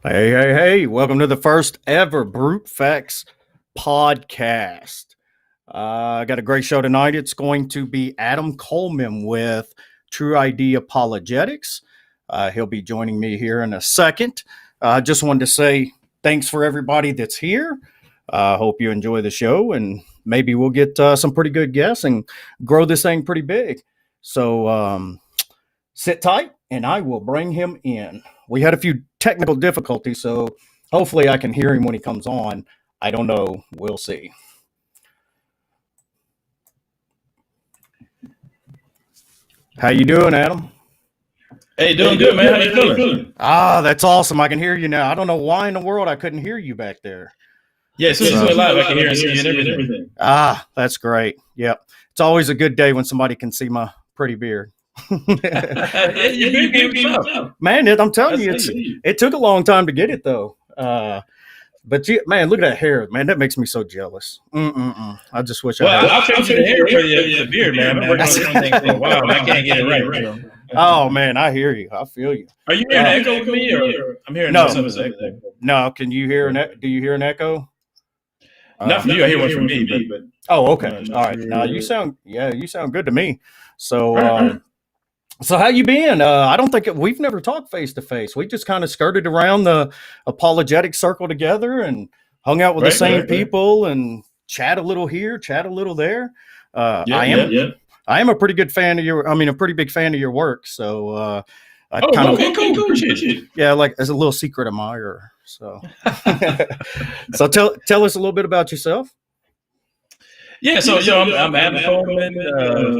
Hey, welcome to the first ever Brute Facts podcast. I got a great show tonight. It's going to be Adam Coleman with Tru-ID Apologetics. He'll be joining me here in a second. I just wanted to say thanks for everybody that's here. I hope you enjoy the show, and maybe we'll get some pretty good guests and grow this thing pretty big. So sit tight, and I will bring him in. We had a few technical difficulties, so hopefully I can hear him when he comes on. I don't know. We'll see. How you doing, Adam? Hey, doing good, man. How you feeling? That's awesome. I can hear you now. I don't know why in the world I couldn't hear you back there. Yeah, as soon as we're live, I can hear and see you and everything. That's great. Yep. It's always a good day when somebody can see my pretty beard. Man, I'm telling you, it took a long time to get it though. But man, look at that hair, man. That makes me so jealous. I just wish I had. I'll change the hair for the beard, man. I've been working on things for a while. I can't get it right. Oh man, I hear you. I feel you. Are you hearing an echo with me, or I'm hearing no? No, can you hear do you hear an echo? Not from you. I hear one from me, but oh, okay. All right. Now you sound good to me. So. So how you been? I don't think we've never talked face to face. We just kind of skirted around the apologetic circle together and hung out with the same people and chat a little here, chat a little there. I am a pretty good fan of a pretty big fan of your work. So cool. Yeah, like as a little secret admirer. So so tell us a little bit about yourself. Yeah, so I'm Adam Coleman,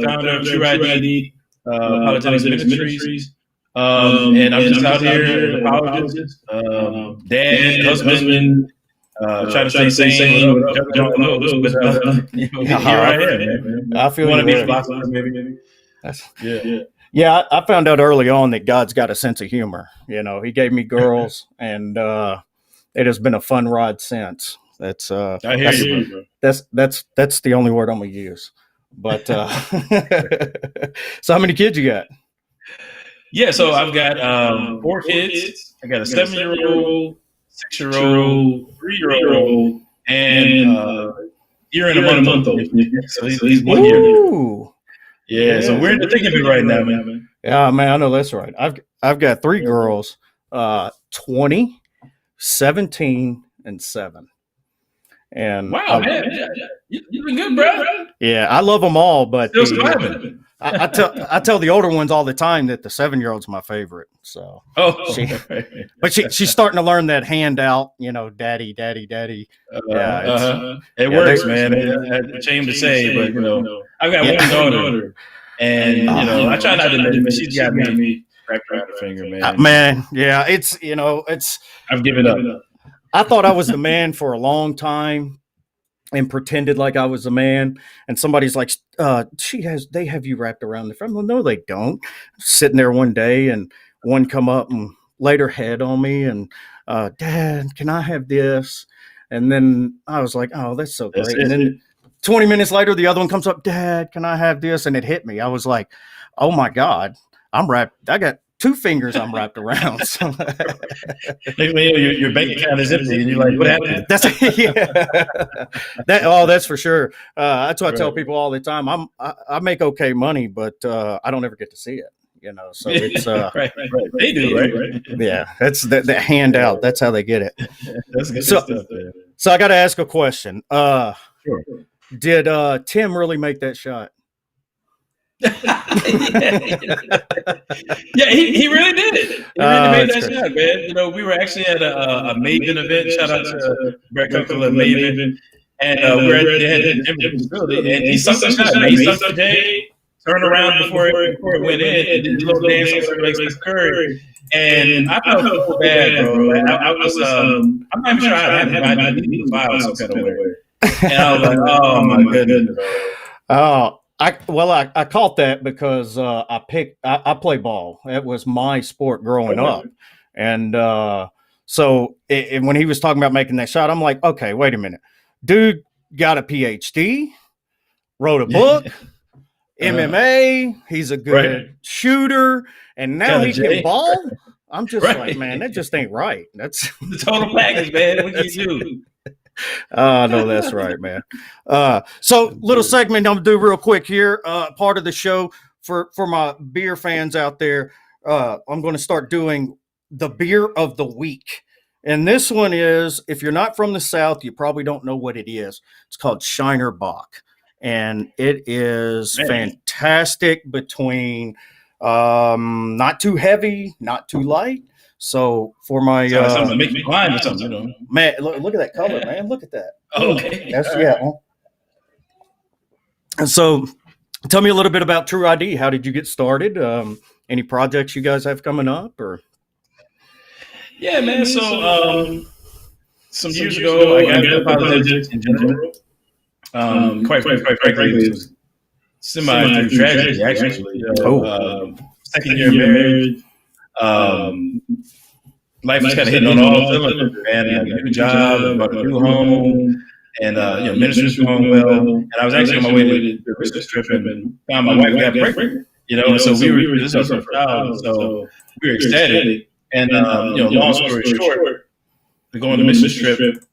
founder of Tru-ID Apologetics Ministries, and I'm just out here as an apologist, dad, husband, trying to stay sane, but here I am. I feel want to be philosopher, maybe. Yeah. I found out early on that God's got a sense of humor. He gave me girls, and it has been a fun ride since. I hear you, bro. That's the only word I'm gonna use. But so how many kids you got? Yeah, so I've got 4 kids. I got a 7-year-old, 6-year-old, 3-year-old, and year and a month old. So he's 1 year. Yeah, so we're in the thick of it right now, man. Yeah, man, I know that's right. I've got 3 girls, 20, 17, and 7. And wow, man, you've been good, bro. Yeah, I love them all, but still surviving. I tell the older ones all the time that the 7-year-old's my favorite. So, but she's starting to learn that handout, daddy. It works, man. It's a shame to say, but I've got one daughter, and I try not to admit it, but she's got me wrapped around the finger, man. Man, yeah, it's I've given up. I thought I was the man for a long time and pretended like I was the man. And somebody's like, they have you wrapped around the front. Well, no, they don't. Sitting there one day and one come up and laid her head on me and, Dad, can I have this? And then I was like, oh, that's so great. And then 20 minutes later, the other one comes up, Dad, can I have this? And it hit me. I was like, oh my God, I got 2 fingers I'm wrapped around. So. Your bank account is empty, and you're like, "What happened?" That's for sure. That's what I tell people all the time. I make okay money, but I don't ever get to see it. So it's right. They do, right? Yeah, that's the handout. That's how they get it. That's good stuff, man. So I got to ask a question. Sure. Did Tim really make that shot? Yeah, he really did it. He really made that shot, man. We were actually at a Maven event. Shout out to Brett Cookle at Maven. And we're at the facility, and he sucked the shot, man. He sucked the J, turned around before it went in, and did a little dance like Steph Curry. And I felt so bad, bro. I was, I'm not even sure I had the file some kind of way. And I was like, oh my goodness. Oh. I caught that because I play ball. It was my sport growing up. And so when he was talking about making that shot, I'm like, okay, wait a minute. Dude got a PhD, wrote a book, MMA. He's a good shooter. And now he can ball. I'm just like, man, that just ain't right. That's the total package, man. What can you do? No, that's right, man. So little segment I'm gonna do real quick here. Part of the show for my beer fans out there. I'm going to start doing the beer of the week. And this one is, if you're not from the South, you probably don't know what it is. It's called Shiner Bock. And it is fantastic between not too heavy, not too light. So for my something make me blind or something, you know. Man, look at that color, man. Look at that. Oh, okay. That's And so tell me a little bit about Tru-ID. How did you get started? Any projects you guys have coming up or? Yeah, man. So some years ago, I got into apologetics in general. Quite frankly, it was semi tragedy, actually. Second year marriage. Life was kind of hitting on all cylinders, man. I had a new job, bought a new home, and ministry's going well. And I was actually on my way to the business trip and found my wife got pregnant. And so this was our first child, so we were ecstatic. And long story short, we go on the mission trip,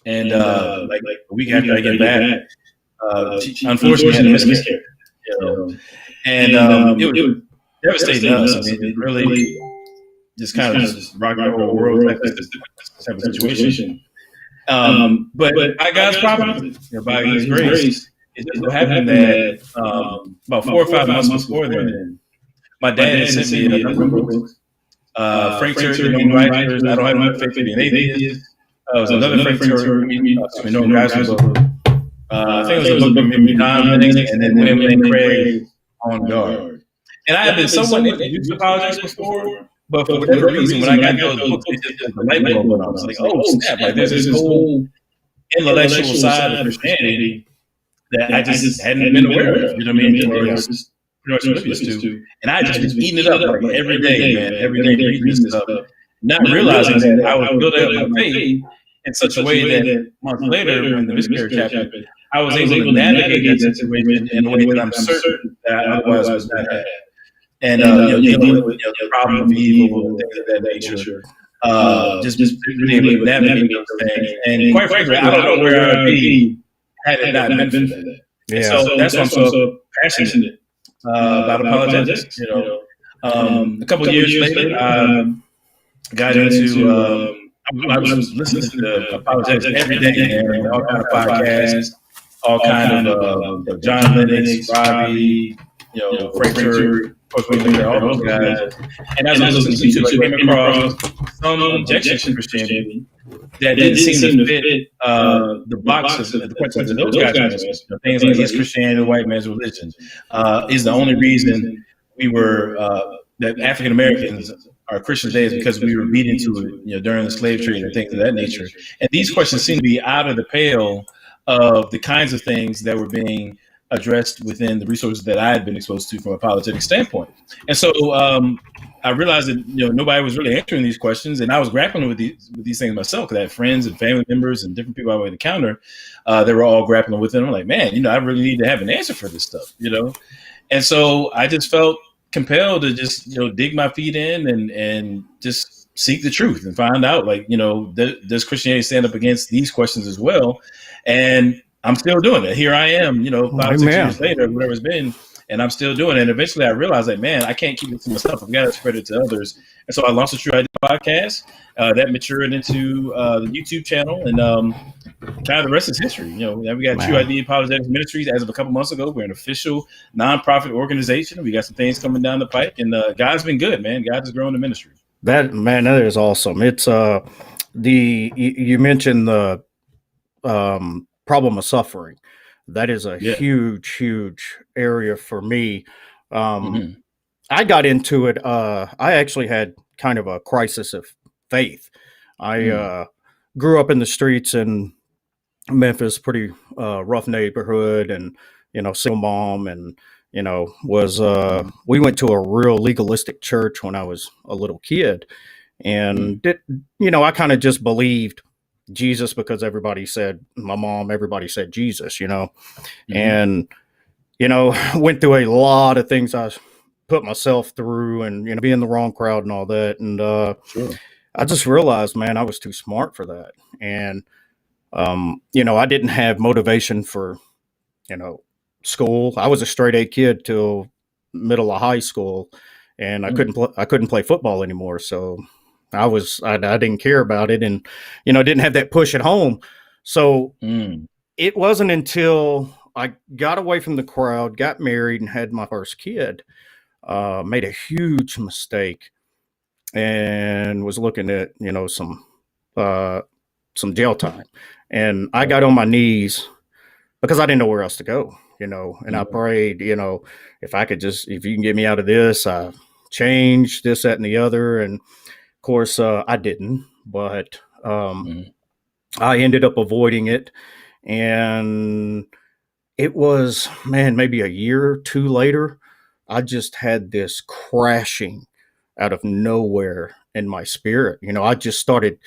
and like a week after I get back, she unfortunately had a miscarriage. And it was devastating us. I mean, it really just kind of just rocked the whole world type of situation. But by God's providence, by His grace, it just so happened that about 4 or 5 months before then, my dad had sent me a number of books. Frank Turk, writers, I don't have enough faith to be an atheist. It was another Frank Turk, guys book. I think it was a book from John Lennox and then William Lane Craig, On Guard. And I had been somewhat introduced to apologetics before, but for whatever reason, when I got those books, it just the light bulb went on. I was like, oh snap! Like there's this whole intellectual side of Christianity that I just hadn't been aware of. You know what I mean? Or just pretty much oblivious to. And I just was eating it up like every day, man. Every day reading this stuff, not realizing that I was building up my faith in such a way that months later, when the miscarriage happened, I was able to navigate that situation in a way that I'm certain that I otherwise was not had. And dealing with the problem of evil and things of that nature, just being able to navigate those things. And quite frankly, I don't know where I would be had it not been for that. Yeah. So that's why I'm so passionate about apologetics. A couple of years later, I got into. I was listening to apologetics every day, man, all kind of podcasts, all kind of John Lennox, Robbie, Frank Turk. All those guys. And as I was listening to it, I came across some objections to Christianity that didn't seem to fit the boxes, the questions that those guys asked. Things like, is Christianity the white man's religion? Is the only reason we were, that African Americans are Christians today is because we were beat into it, during the slave trade and things of that nature. And these questions seem to be out of the pale of the kinds of things that were being addressed within the resources that I had been exposed to from a politics standpoint. And so I realized that nobody was really answering these questions, and I was grappling with these things myself because I had friends and family members and different people I would encounter that were all grappling with it. I'm like, man, I really need to have an answer for this stuff, And so I just felt compelled to just dig my feet in and just seek the truth and find out, like, does Christianity stand up against these questions as well? And I'm still doing it. Here I am, 5 or 6 years later, whatever it's been, and I'm still doing it. And eventually I realized that, man, I can't keep it to myself. I've got to spread it to others. And so I launched the Tru-ID podcast that matured into the YouTube channel. And kind of the rest is history. Now we got Tru-ID Apologetics Ministries. As of a couple months ago, we're an official nonprofit organization. We got some things coming down the pike. And God's been good, man. God has grown the ministry. That is awesome. It's you mentioned the problem of suffering. That is a huge area for me. I got into it. I actually had kind of a crisis of faith. I grew up in the streets in Memphis, pretty rough neighborhood, and single mom, and was we went to a real legalistic church when I was a little kid, and I kind of just believed Jesus because everybody said, my mom, everybody said Jesus, and went through a lot of things I put myself through, and be in the wrong crowd and all that. And Sure. I just realized, man, I was too smart for that. And I didn't have motivation for school. I was a straight A kid till middle of high school, and I couldn't play football anymore. So I didn't care about it, and didn't have that push at home. So it wasn't until I got away from the crowd, got married, and had my first kid, made a huge mistake, and was looking at some jail time. And I got on my knees because I didn't know where else to go, and I prayed, if you can get me out of this, change this, that, and the other. And of course, I didn't, but I ended up avoiding it. And it was, man, maybe a year or two later, I just had this crashing out of nowhere in my spirit. I just started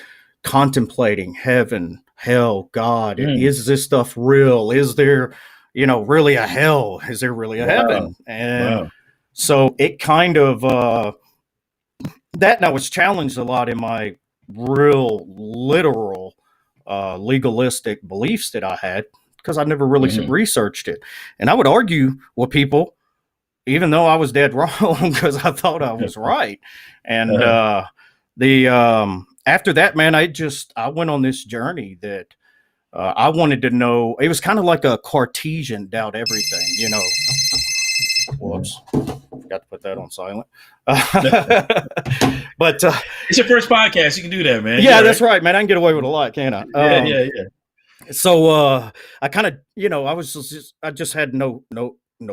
contemplating heaven, hell, God. Is this stuff real? Is there, really a hell? Is there really a heaven? And so it kind of, that, and I was challenged a lot in my real literal legalistic beliefs that I had, because I never really researched it. And I would argue with people, even though I was dead wrong, because I thought I was right. And after that, man, I went on this journey that I wanted to know. It was kind of like a Cartesian doubt everything, Whoops. Forgot to put that on silent. But it's your first podcast. You can do that, man. Yeah, that's right, man. I can get away with a lot, can't I? Yeah. So I kind of, I just had no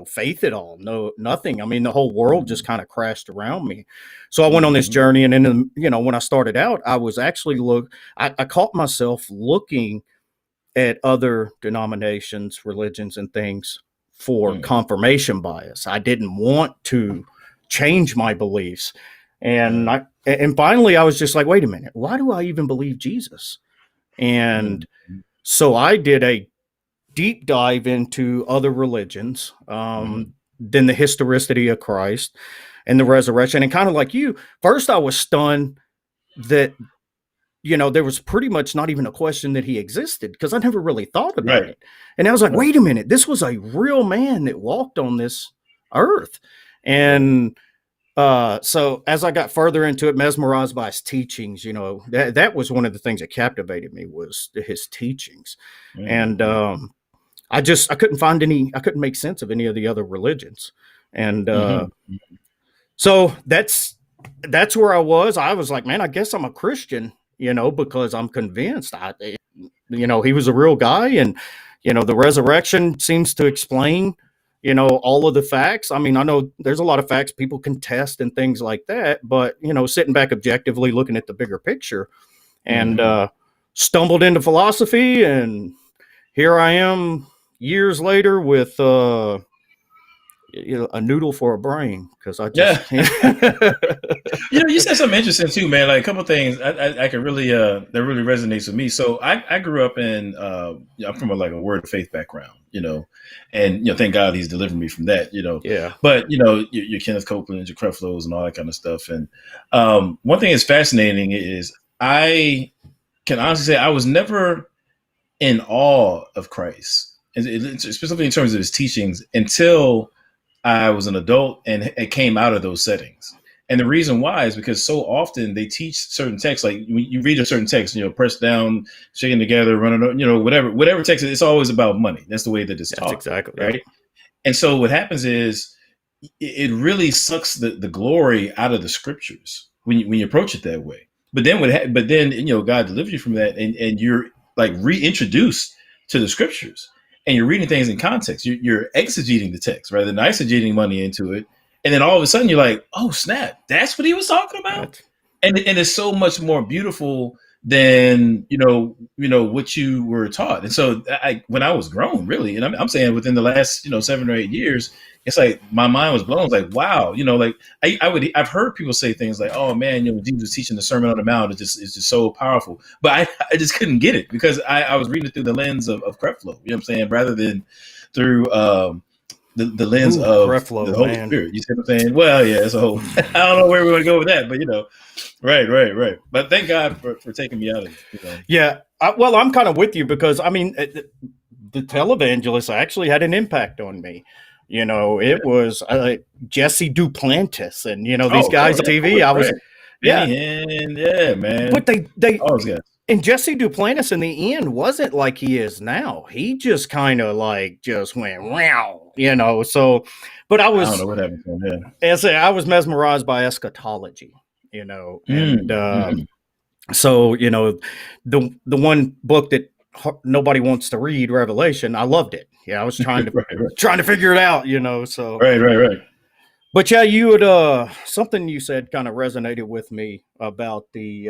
faith at all, nothing. I mean, the whole world just kind of crashed around me. So I went on this journey, and then, when I started out, I was actually I caught myself looking at other denominations, religions, and things for confirmation bias. I didn't want to change my beliefs. And finally I was just like, wait a minute, why do I even believe Jesus? And so I did a deep dive into other religions, then the historicity of Christ and the resurrection. And kind of like you, first I was stunned that, there was pretty much not even a question that he existed, because I never really thought about it. And I was like, wait a minute, this was a real man that walked on this earth. And so as I got further into it, mesmerized by his teachings, that was one of the things that captivated me, was his teachings. And I couldn't I couldn't make sense of any of the other religions. And so that's where I was. I was like, man, I guess I'm a Christian, because I'm convinced he was a real guy. And, the resurrection seems to explain, all of the facts. I mean, I know there's a lot of facts people can test and things like that, but, sitting back objectively, looking at the bigger picture, and stumbled into philosophy. And here I am years later with a noodle for a brain, because I just you said something interesting too, man. Like a couple of things I can really that really resonates with me. So I grew up in I'm from a word of faith background, and thank God he's delivered me from that, But your Kenneth Copeland, your Creflos, and all that kind of stuff. And one thing that's fascinating is I can honestly say I was never in awe of Christ, specifically in terms of his teachings, until I was an adult and it came out of those settings. And the reason why is because so often they teach certain texts, like when you read a certain text, press down, shaking together, running, whatever text, it's always about money. That's the way that it's taught. Exactly right. And so what happens is it really sucks the glory out of the scriptures when you approach it that way. But then God delivers you from that, and you're reintroduced to the scriptures. And you're reading things in context. You're exegeting the text rather than eisegeting money into it. And then all of a sudden you're like, oh, snap, that's what he was talking about. And it's so much more beautiful than, what you were taught. And so when I was grown, really, and I'm saying within the last, 7 or 8 years, it's like my mind was blown. I was like, wow, I've heard people say things like, oh man, Jesus teaching the Sermon on the Mount is just so powerful. But I just couldn't get it, because I was reading it through the lens of Creflo, you know what I'm saying, rather than through the lens Ooh, of Creflo, the Holy man. Spirit. You see what I'm saying? Well, yeah, it's a whole. I don't know where we're gonna go with that, but right. But thank God for taking me out of it. Yeah. Well, I'm kind of with you because I mean, the televangelist actually had an impact on me. It was Jesse Duplantis, and these Oh, guys on of TV. I was, right. yeah, Benny Hinn, yeah, man. but they All those guys. and Jesse Duplantis in the end wasn't like he is now. He just kind of like just went wow, So, but I don't know was, what happened to him. Yeah. as I was mesmerized by eschatology, and so the one book that nobody wants to read, Revelation, I loved it. Yeah, I was trying to trying to figure it out. So Right. But yeah, you would something you said kind of resonated with me about the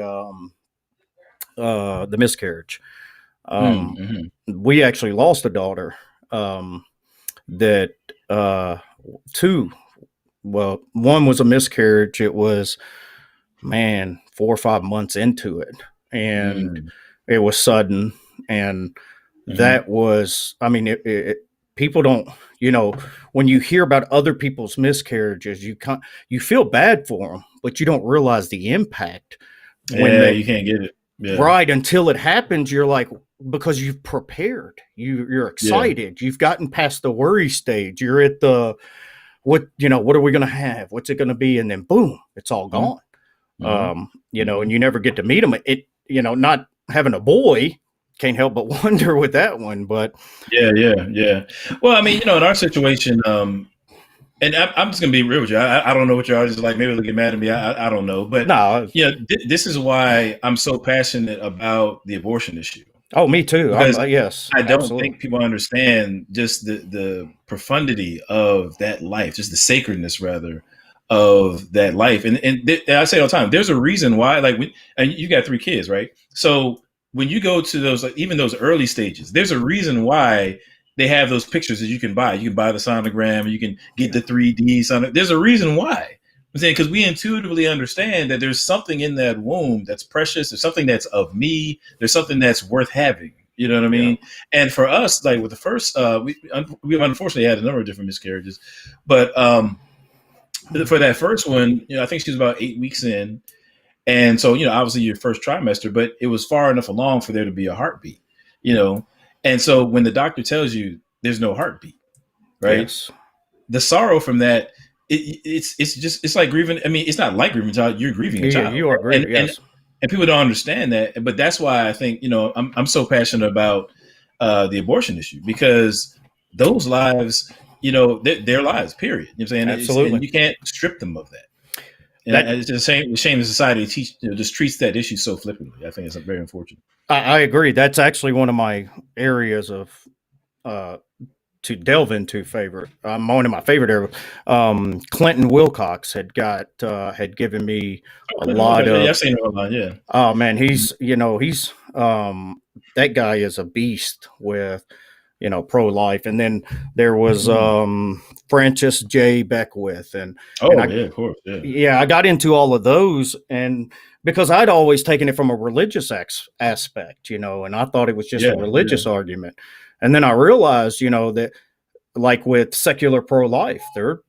miscarriage. We actually lost a daughter that two. Well, one was a miscarriage. It was 4 or 5 months into it, and it was sudden, and that was. I mean, people don't. When you hear about other people's miscarriages, you feel bad for them, but you don't realize the impact when you can't get it. Yeah. Right, until it happens, you're like, because you've prepared, you're excited, you've gotten past the worry stage, you're at the what are we going to have, what's it going to be, and then boom, it's all gone. And you never get to meet them. Not having a boy, can't help but wonder with that one. But yeah. Well, I mean, in our situation, and I'm just gonna be real with you. I don't know what your audience is like. Maybe they'll get mad at me. I don't know. But no, this is why I'm so passionate about the abortion issue. Oh, me too. Yes, I don't absolutely. think people understand just the profundity of that life, just the sacredness, rather, of that life. And I say all the time, there's a reason why. And you got 3 kids, right? So when you go to those, even those early stages, there's a reason why they have those pictures that you can buy. You can buy the sonogram, you can get the 3D sonogram. There's a reason why. I'm saying, because we intuitively understand that there's something in that womb that's precious. There's something that's of me. There's something that's worth having. You know what I mean? Yeah. And for us, like with the first, we unfortunately had a number of different miscarriages, but for that first one, I think she was about 8 weeks in. And so, obviously your first trimester, but it was far enough along for there to be a heartbeat, And so when the doctor tells you there's no heartbeat, right? Yes. The sorrow from that, it's like grieving. I mean, it's not like grieving a child. You're grieving a child. You are grieving, yes. And people don't understand that. But that's why I think, I'm so passionate about the abortion issue, because those lives, their lives, period. You know what I'm saying? Absolutely. And you can't strip them of that. And it's a shame that society just treats that issue so flippantly. I think it's very unfortunate. I agree. That's actually one of my areas of to delve into favorite. One of my favorite areas. Clinton Wilcox had given me a lot of. Yeah, I've seen it online. Yeah. Oh man, he's that guy is a beast with pro-life. And then there was Francis J. Beckwith, and of course, yeah, I got into all of those, and because I'd always taken it from a religious aspect, and I thought it was just a religious argument. And then I realized, that like with secular pro-life, they're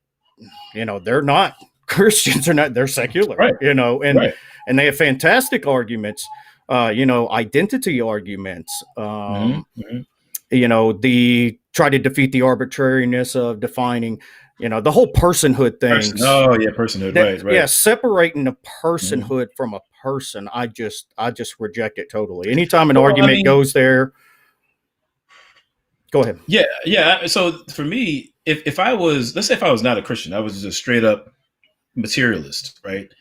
not Christians, they're secular, right. And they have fantastic arguments, identity arguments, the try to defeat the arbitrariness of defining, the whole personhood thing. Personhood, right. Yeah, separating the personhood from a person, I just reject it totally. Anytime an argument goes there, go ahead. Yeah. So for me, if I was, let's say if I was not a Christian, I was just a straight up materialist, right?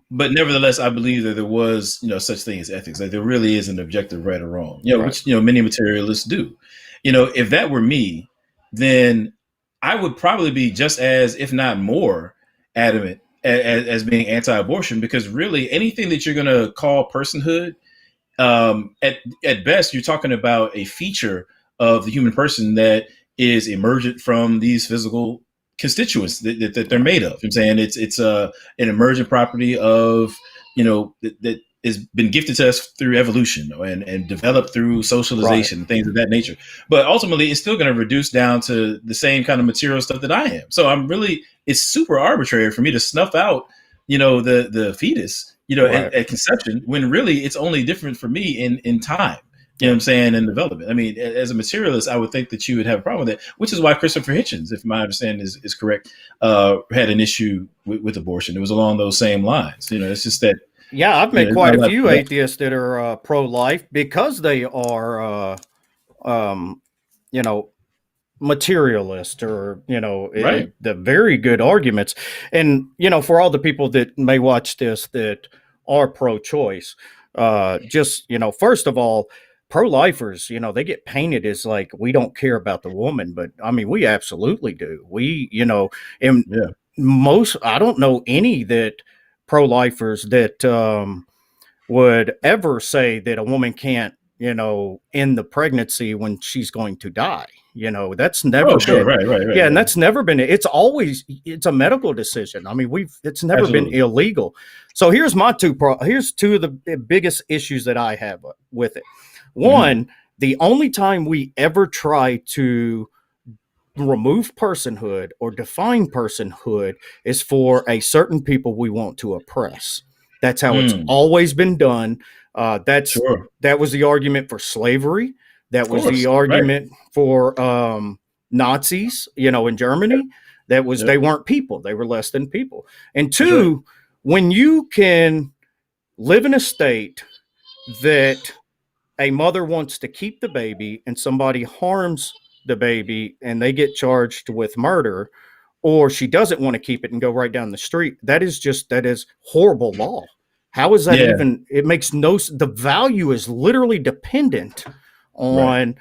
But nevertheless, I believe that there was, such thing as ethics. Like there really is an objective right or wrong, right. Which, many materialists do. If that were me, then I would probably be just as, if not more, adamant as being anti-abortion, because really anything that you're going to call personhood, at best, you're talking about a feature of the human person that is emergent from these physical constituents that they're made of. I'm saying it's an emergent property of, that is been gifted to us through evolution and developed through socialization, right, things of that nature. But ultimately, it's still going to reduce down to the same kind of material stuff that I am. So it's super arbitrary for me to snuff out, the fetus, right, at conception, when really it's only different for me in time. You know what I'm saying? In development. I mean, as a materialist, I would think that you would have a problem with that, which is why Christopher Hitchens, if my understanding is correct, had an issue with abortion. It was along those same lines. It's just that. Yeah, I've met quite a few atheists that are pro-life because they are, materialist or, right, the very good arguments. And, for all the people that may watch this that are pro-choice, first of all, pro-lifers, they get painted as like, we don't care about the woman, but I mean, we absolutely do. We, and I don't know any that pro-lifers that would ever say that a woman can't, end the pregnancy when she's going to die. That's never been, right, and that's never been, it's a medical decision. I mean, it's never been illegal. So here's two of the biggest issues that I have with it. One, the only time we ever try to remove personhood or define personhood is for a certain people we want to oppress. That's how it's always been done. That was the argument for slavery. That was the argument for Nazis, in Germany. That was, they weren't people. They were less than people. And two, when you can live in a state that a mother wants to keep the baby and somebody harms the baby and they get charged with murder, or she doesn't want to keep it and go right down the street, that is horrible law. How is that even? It makes the value is literally dependent on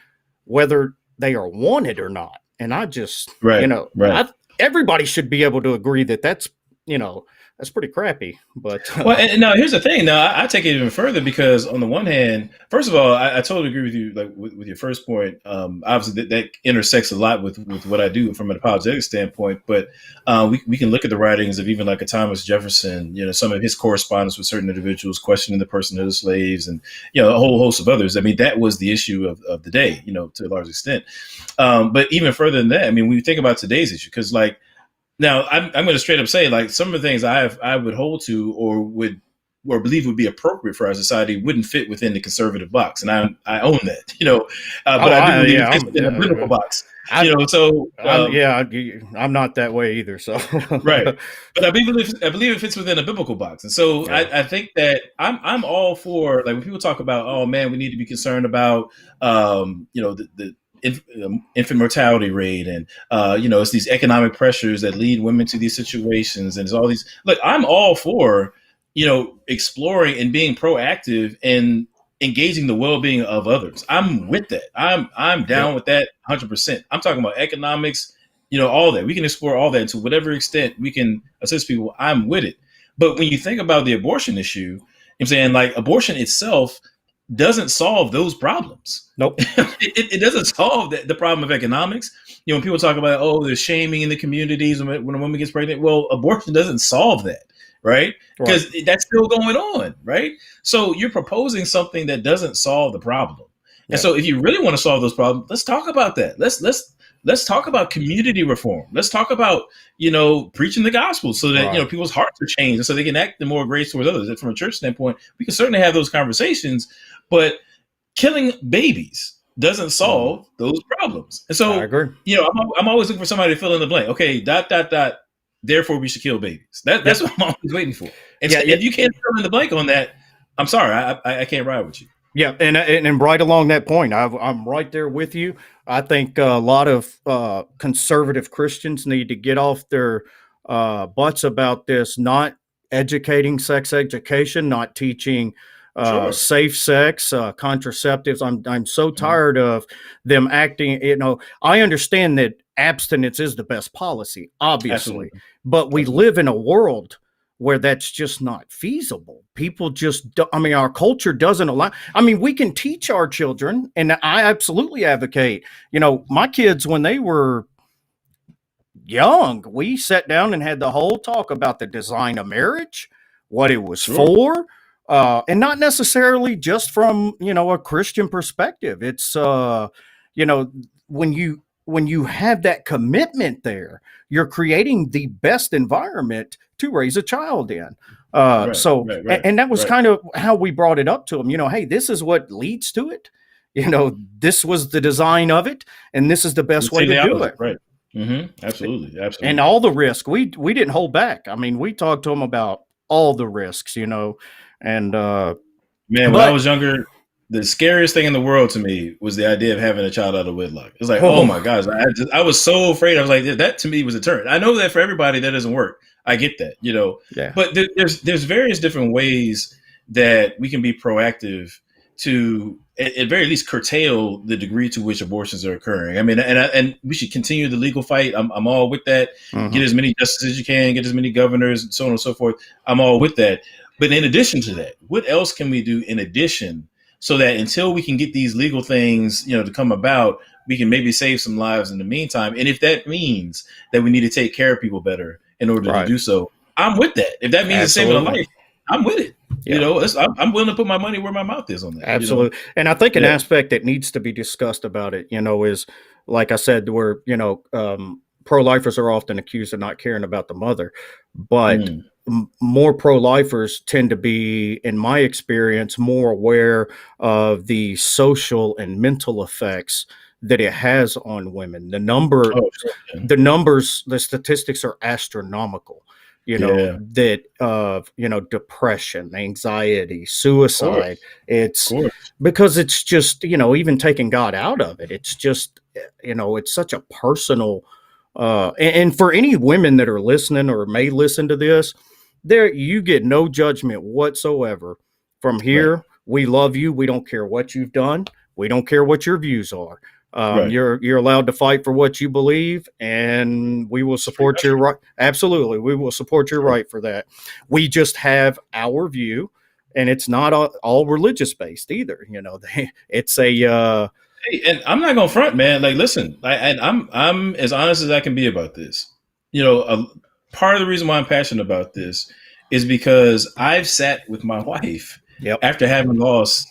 whether they are wanted or not. And I just, everybody should be able to agree that that's pretty crappy. But well, and now here's the thing. Now I take it even further, because on the one hand, first of all, I totally agree with you. Like with your first point, obviously that intersects a lot with what I do from an apologetic standpoint. But we can look at the writings of even like a Thomas Jefferson. Some of his correspondence with certain individuals questioning the personhood of slaves, and a whole host of others. I mean, that was the issue of the day. To a large extent. But even further than that, I mean, when you think about today's issue, because like. Now, I'm going to straight up say, like, some of the things I would hold to or believe would be appropriate for our society wouldn't fit within the conservative box, and I own that, but I do believe it fits within a biblical box, So I'm not that way either. So right, but I believe it fits within a biblical box, and so I think that I'm all for, like, when people talk about, oh man, we need to be concerned about the infant mortality rate, and it's these economic pressures that lead women to these situations, and it's all these. Look, I'm all for exploring and being proactive and engaging the well-being of others. I'm with that. I'm down with that 100%. I'm talking about economics, all that. We can explore all that to whatever extent we can assist people. I'm with it. But when you think about the abortion issue, I'm saying, like, abortion itself doesn't solve those problems. Nope. it doesn't solve the problem of economics. When people talk about, oh, there's shaming in the communities when a woman gets pregnant, well, abortion doesn't solve that, right? Because that's still going on, right? So you're proposing something that doesn't solve the problem. Yeah. And so if you really want to solve those problems, let's talk about that. Let's talk about community reform. Let's talk about, preaching the gospel so that, people's hearts are changed and so they can act in more grace towards others. And from a church standpoint, we can certainly have those conversations, but killing babies doesn't solve those problems. And so, I agree. I'm always looking for somebody to fill in the blank. Okay, ... Therefore, we should kill babies. That's what I'm always waiting for. And so if you can't fill in the blank on that, I'm sorry, I can't ride with you. Yeah, and right along that point, I'm right there with you. I think a lot of conservative Christians need to get off their butts about this, not educating sex education, not teaching safe sex, contraceptives. I'm so tired of them acting. I understand that abstinence is the best policy, obviously, but we live in a world where that's just not feasible. People just, our culture doesn't allow. We can teach our children, and I absolutely advocate. My kids, when they were young, we sat down and had the whole talk about the design of marriage, what it was for. and not necessarily just from, a Christian perspective. It's, when you have that commitment there, you're creating the best environment to raise a child in. And that was kind of how we brought it up to them. Hey, this is what leads to it. This was the design of it, and this is the best way to do it. Right. Absolutely. And all the risk, we didn't hold back. I mean, we talked to them about all the risks, and man, when I was younger, the scariest thing in the world to me was the idea of having a child out of wedlock. It was like, oh my gosh, I was so afraid. I was like, that to me was a turn. I know that for everybody that doesn't work. I get that, but there's various different ways that we can be proactive to, at very least, curtail the degree to which abortions are occurring. I mean, and we should continue the legal fight. I'm all with that. Get as many justices as you can, get as many governors, and so on and so forth. I'm all with that. But in addition to that, what else can we do in addition, so that until we can get these legal things, to come about, we can maybe save some lives in the meantime? And if that means that we need to take care of people better in order to do so, I'm with that. If that means saving a life, I'm with it. Yeah. I'm willing to put my money where my mouth is on that. Absolutely. And I think an aspect that needs to be discussed about it, is, like I said, where, pro-lifers are often accused of not caring about the mother, but more pro-lifers tend to be, in my experience, more aware of the social and mental effects that it has on women. The statistics are astronomical. That depression, anxiety, suicide. It's because it's just, even taking God out of it, it's just, it's such a personal, and for any women that are listening or may listen to this, you get no judgment whatsoever from here. Right. We love you. We don't care what you've done. We don't care what your views are. You're allowed to fight for what you believe, and we will support your right. Absolutely. We will support your right for that. We just have our view, and it's not all religious based either. It's a, hey, and I'm not going to front, man. Like, listen, I'm as honest as I can be about this. Part of the reason why I'm passionate about this is because I've sat with my wife after having lost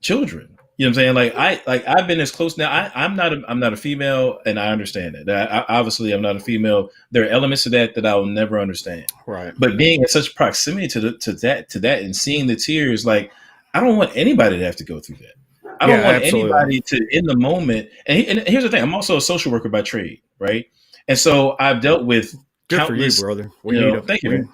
children. You know what I'm saying? I've been as close now. I'm not a female, and I understand that. Obviously, I'm not a female. There are elements to that I will never understand. Right. But being in such proximity to that, and seeing the tears, I don't want anybody to have to go through that. I don't want anybody to, in the moment. And here's the thing: I'm also a social worker by trade, right? And so I've dealt with countless. For you, brother. Thank you.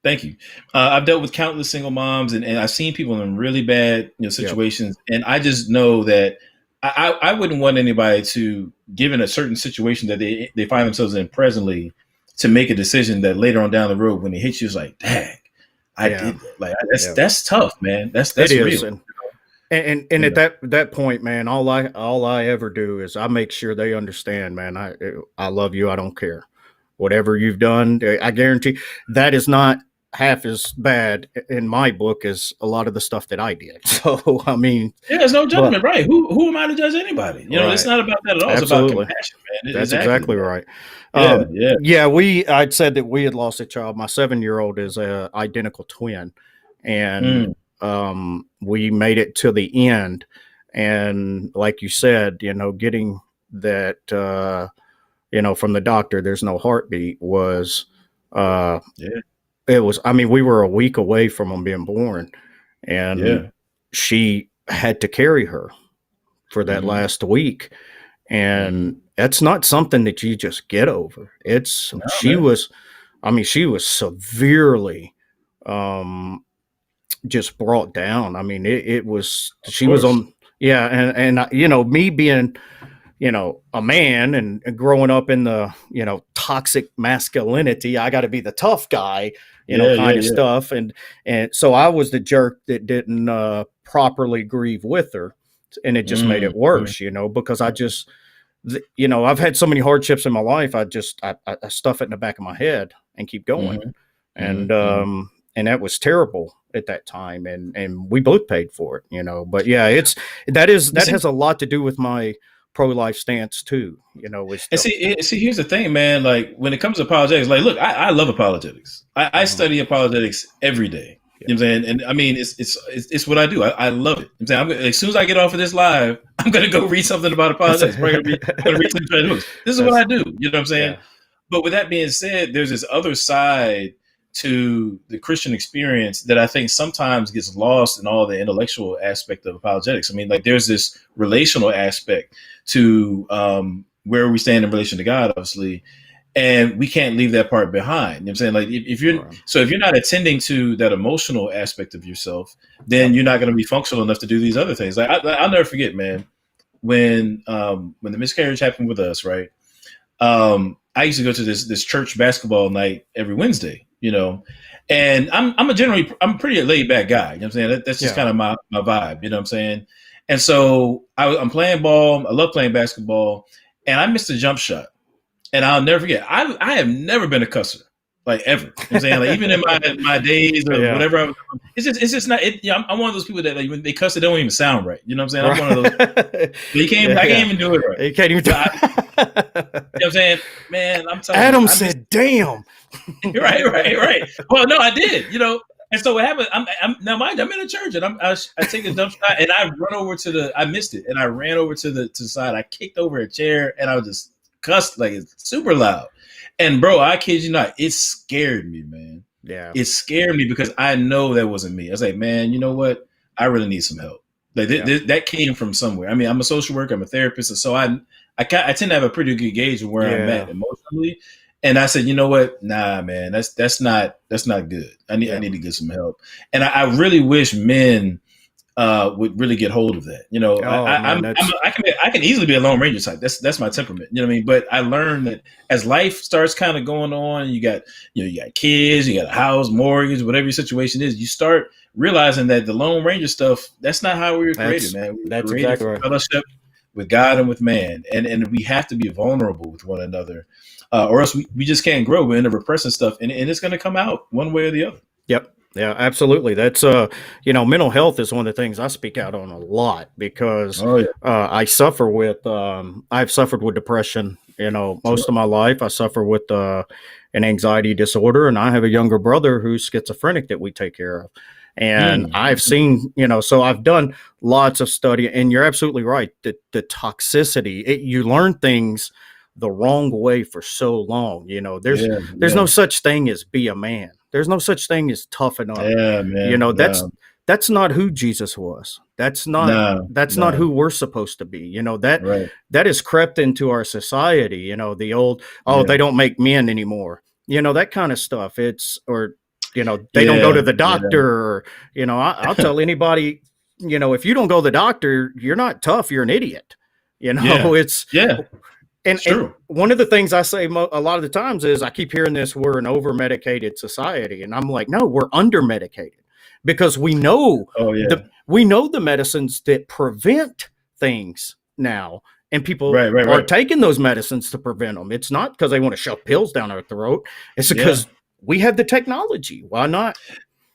Thank you. I've dealt with countless single moms, and I've seen people in really bad situations. And I just know that I wouldn't want anybody to, given a certain situation that they find themselves in presently, to make a decision that later on down the road, when it hits you, it's like, dang, I did that. That's tough, man. That's real. And at that point, man, all I ever do is I make sure they understand, man. I love you. I don't care. Whatever you've done, I guarantee that is not half as bad in my book as a lot of the stuff that I did. So, I mean, there's no judgment, right? Who am I to judge anybody? It's not about that at all. Absolutely. It's about compassion, man. That's exactly right. I'd said that we had lost a child. My 7-year-old is a identical twin, and we made it to the end. And like you said, getting that, from the doctor, there's no heartbeat was, it was, I mean, we were a week away from him being born, and she had to carry her for that last week. And that's not something that you just get over. She was severely, just brought down. I mean, it was, she was on, and me being, a man and growing up in the, toxic masculinity, I got to be the tough guy, stuff. And so I was the jerk that didn't properly grieve with her. And it just made it worse, because I just, I've had so many hardships in my life. I stuff it in the back of my head and keep going. And that was terrible at that time. And we both paid for it, but that has a lot to do with my pro-life stance too, and see, here's the thing, man. Like, when it comes to apologetics, look, I love apologetics. I study apologetics every day. You know what I'm saying? And I mean, it's what I do. I love it. I'm saying, as soon as I get off of this live, I'm going to go read something about apologetics. I'm going to read some books. This is what I do. You know what I'm saying? Yeah. But with that being said, there's this other side to the Christian experience that I think sometimes gets lost in all the intellectual aspect of apologetics. I mean, like there's this relational aspect to where we stand in relation to God, obviously. And we can't leave that part behind. You know what I'm saying? Like if you're if you're not attending to that emotional aspect of yourself, then you're not going to be functional enough to do these other things. Like I'll never forget, man, when the miscarriage happened with us, right? I used to go to this church basketball night every Wednesday, you know, and I'm a pretty laid back guy. You know what I'm saying? That's just kind of my vibe. You know what I'm saying? And so I'm playing ball. I love playing basketball, and I missed a jump shot. And I'll never forget. I have never been a cusser, like ever. You know what I'm saying? Like even in my days or whatever. It's just not. I'm one of those people that like, when they cuss, it don't even sound right. You know what I'm saying? I'm one of those. I can't even do it right. You can't even do it. You know what I'm saying? Man, I'm telling Adam said, "Damn." Right. Well, no, I did. You know. And so what happened? I'm in a church and I take a jump shot and I run over I missed it and I ran over to the side. I kicked over a chair and I was just cussed like it's super loud. And bro, I kid you not, it scared me, man. Yeah. It scared me because I know that wasn't me. I was like, man, you know what? I really need some help. Like that came from somewhere. I mean, I'm a social worker, I'm a therapist, and so I tend to have a pretty good gauge of where I'm at emotionally. And I said, you know what? Nah, man, that's not good. I need to get some help. And I really wish men would really get hold of that. You know, I can easily be a Lone Ranger type. That's my temperament. You know what I mean? But I learned that as life starts kind of going on, you got kids, you got a house, mortgage, whatever your situation is, you start realizing that the Lone Ranger stuff, that's not how we were created, man. We were created for fellowship with God and with man. And we have to be vulnerable with one another. Or else we just can't grow. We're into repressing stuff and it's going to come out one way or the other. Yep. Yeah, absolutely. That's, mental health is one of the things I speak out on a lot because I've suffered with depression, most of my life. I suffer with an anxiety disorder, and I have a younger brother who's schizophrenic that we take care of. And I've seen, so I've done lots of study, and you're absolutely right. The toxicity, you learn things the wrong way for so long. There's no such thing as be a man. There's no such thing as toughen up. Yeah, man. That's not who Jesus was. That's not who we're supposed to be. That has crept into our society. The old, they don't make men anymore. That kind of stuff. They don't go to the doctor. Or, I'll tell anybody, if you don't go to the doctor, you're not tough. You're an idiot. And one of the things I say a lot of the times is I keep hearing this, we're an over-medicated society. And I'm like, no, we're under-medicated because we know, we know the medicines that prevent things now. And people are taking those medicines to prevent them. It's not because they want to shove pills down our throat. It's because we have the technology. Why not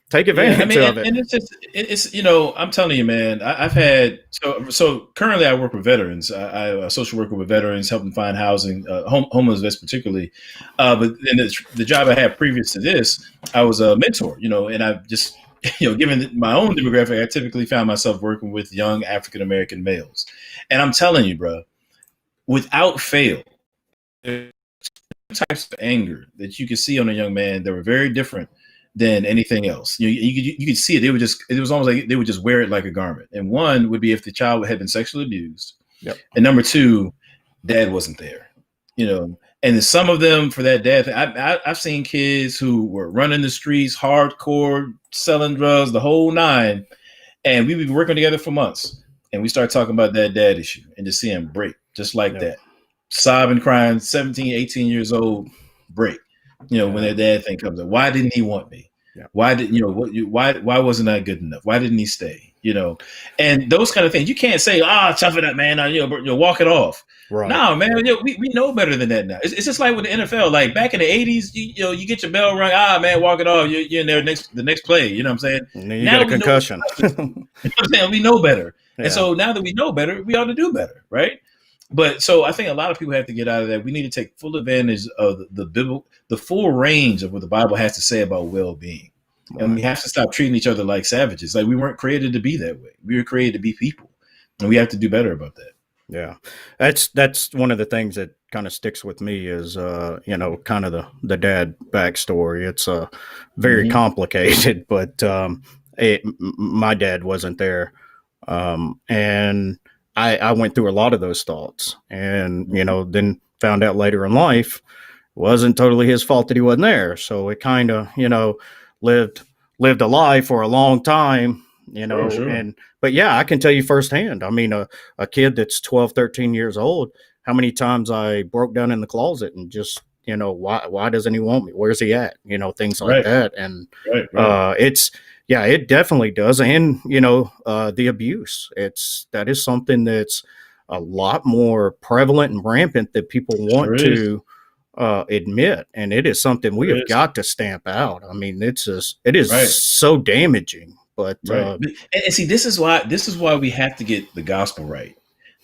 take advantage of it? And it's I'm telling you, man, I've had, so currently I work with veterans. I'm a social worker with veterans, help them find housing, homeless vets particularly. But in the job I had previous to this, I was a mentor, and I've just, given my own demographic, I typically found myself working with young African-American males. And I'm telling you, bro, without fail, there's types of anger that you could see on a young man that were very different than anything else. You could see it. It was almost like they would just wear it like a garment. And one would be if the child had been sexually abused. Yep. And number two, dad wasn't there, and some of them for that dad thing, I've seen kids who were running the streets, hardcore, selling drugs, the whole nine. And we've been working together for months. And we start talking about that dad issue and just see him break just like that. Sobbing, crying, 17, 18 years old, break. When that dad thing comes up, why didn't he want me? Yeah. Why why wasn't I good enough? Why didn't he stay? And those kind of things. You can't say, tough it up, man. Walk it off. Right. No, man. We know better than that now. It's just like with the NFL. Like back in the 80s, you get your bell rung. Man, walk it off. You're in there the next play. You know what I'm saying? And then you get a concussion. You know what I'm saying? We know better. Yeah. And so now that we know better, we ought to do better, right? But so I think a lot of people have to get out of that. We need to take full advantage of the full range of what the Bible has to say about well-being. And we have to stop treating each other like savages. Like, we weren't created to be that way. We were created to be people, and we have to do better about that. Yeah, that's one of the things that kind of sticks with me is kind of the dad backstory. It's very complicated, but my dad wasn't there, and I went through a lot of those thoughts, and then found out later in life it wasn't totally his fault that he wasn't there. So it kind of lived a lie for a long time. Sure. But yeah, I can tell you firsthand. I mean, a kid that's 12, 13 years old, how many times I broke down in the closet and just, why doesn't he want me? Where's he at? Things like that. And it definitely does. And, the abuse, that is something that's a lot more prevalent and rampant that people want to admit. And it is something we have got to stamp out. I mean, it is so damaging. But and see, this is why we have to get the gospel right.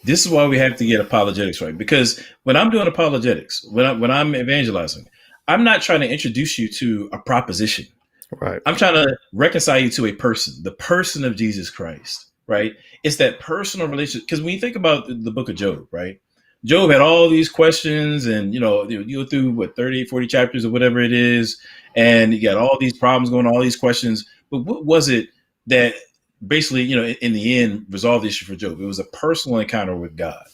This is why we have to get apologetics right. Because when I'm doing apologetics, when I'm evangelizing, I'm not trying to introduce you to a proposition. Right. I'm trying to reconcile you to a person, the person of Jesus Christ. Right. It's that personal relationship. Because when you think about the book of Job, right? Job had all these questions, and you go through 30, 40 chapters or whatever it is, and you got all these problems going on, all these questions. But what was it that basically, in the end, resolved the issue for Job? It was a personal encounter with God.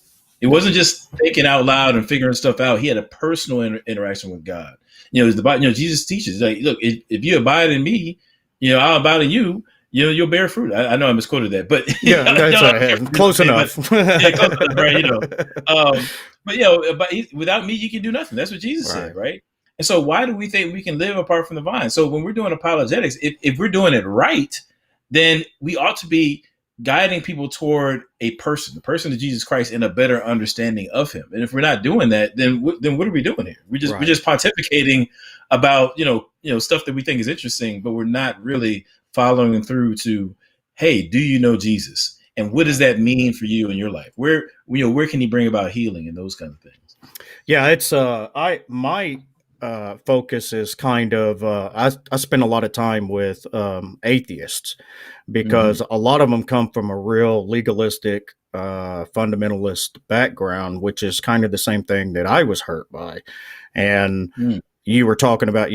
It wasn't just thinking out loud and figuring stuff out. He had a personal interaction with God. Jesus teaches, like, look, if you abide in me, I'll abide in you. You'll bear fruit. I know I misquoted that, but yeah, that's right. Close enough. Close enough, right? But without me, you can do nothing. That's what Jesus said, right? And so, why do we think we can live apart from the vine? So, when we're doing apologetics, if we're doing it right, then we ought to be guiding people toward the person of Jesus Christ, and a better understanding of him. And if we're not doing that, then what are we doing here? We're just pontificating about stuff that we think is interesting, but we're not really following through to, hey, do you know Jesus? And what does that mean for you in your life? Where can he bring about healing and those kind of things? Yeah, it's my focus is kind of I spend a lot of time with atheists, because a lot of them come from a real legalistic fundamentalist background, which is kind of the same thing that I was hurt by. And you were talking about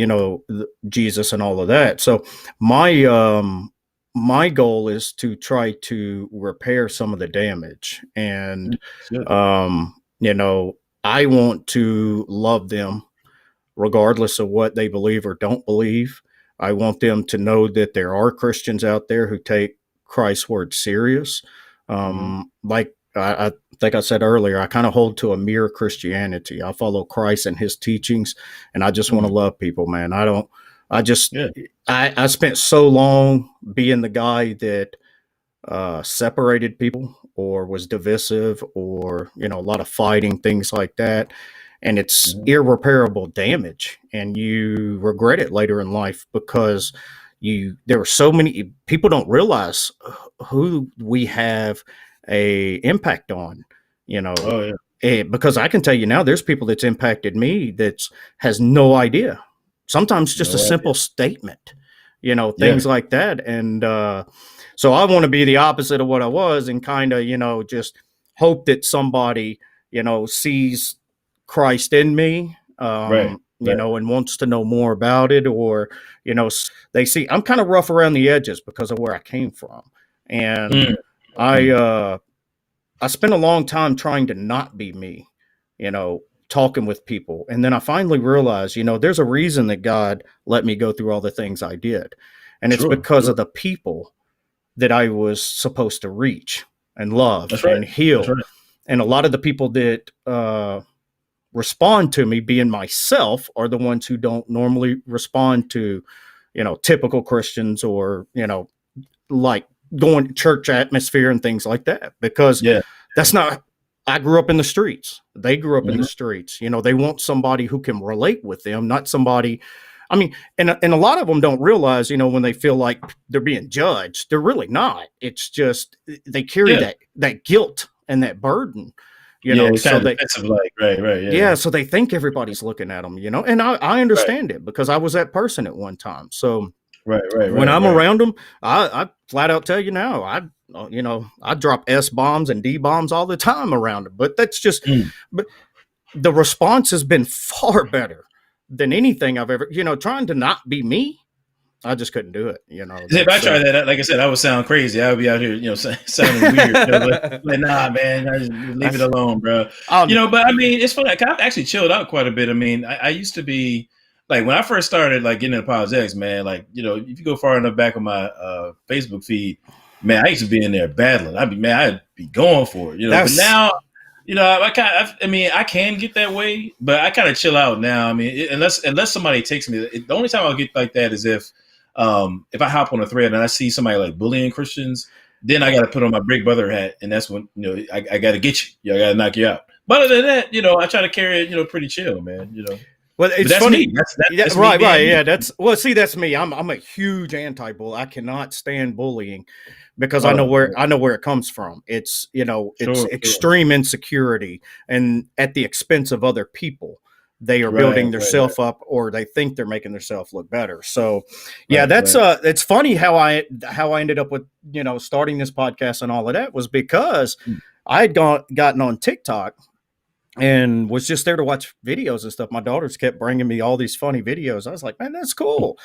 Jesus and all of that. So my goal is to try to repair some of the damage, and I want to love them regardless of what they believe or don't believe. I want them to know that there are Christians out there who take Christ's word serious. Like I think I said earlier, I kind of hold to a mere Christianity. I follow Christ and his teachings, and I just want to love people, man. I spent so long being the guy that separated people or was divisive, or, a lot of fighting, things like that. And it's irreparable damage, and you regret it later in life, because there were so many people don't realize who we have a impact on, because I can tell you now, there's people that's impacted me that has no idea. Sometimes just a simple statement, things like that. And so I want to be the opposite of what I was, and kind of, just hope that somebody, sees Christ in me, and wants to know more about it, or, they see I'm kind of rough around the edges because of where I came from. And I spent a long time trying to not be me, talking with people. And then I finally realized, there's a reason that God let me go through all the things I did. And it's because of the people that I was supposed to reach and love and heal. And a lot of the people that respond to me being myself are the ones who don't normally respond to, typical Christians, or, like going to church atmosphere and things like that, because that's not, I grew up in the streets. They grew up in the streets. They want somebody who can relate with them, not somebody. I mean, and a lot of them don't realize, when they feel like they're being judged, they're really not. It's just they carry that guilt and that burden. So they, so they think everybody's looking at them, and I understand it, because I was that person at one time. So When I'm around them, I flat out tell you now, I drop S bombs and D bombs all the time around them. But that's just, but the response has been far better than anything I've ever, trying to not be me. I just couldn't do it. If I try that, like I said, I would sound crazy. I would be out here, sounding weird. Like, nah, man, I just leave it alone, bro. But I mean, it's funny. Like, I've actually chilled out quite a bit. I mean, I used to be like when I first started like getting into apologetics, man. Like, if you go far enough back on my Facebook feed, man, I used to be in there battling. I'd be going for it. But now. I can get that way, but I kind of chill out now. I mean, unless somebody takes me, the only time I'll get like that is if I hop on a thread and I see somebody like bullying Christians, then I got to put on my big brother hat, and that's when I got to get you. I got to knock you out. But other than that, I try to carry it, pretty chill, man. Well, it's that's funny. Me. That's right. Me. Yeah, that's me. I'm a huge anti-bull. I cannot stand bullying because I know where it comes from. It's it's extreme insecurity, and at the expense of other people. They are building their self up, or they think they're making themselves look better. So, yeah, it's funny how I ended up with starting this podcast and all of that was because I had gotten on TikTok and was just there to watch videos and stuff. My daughters kept bringing me all these funny videos. I was like, man, that's cool.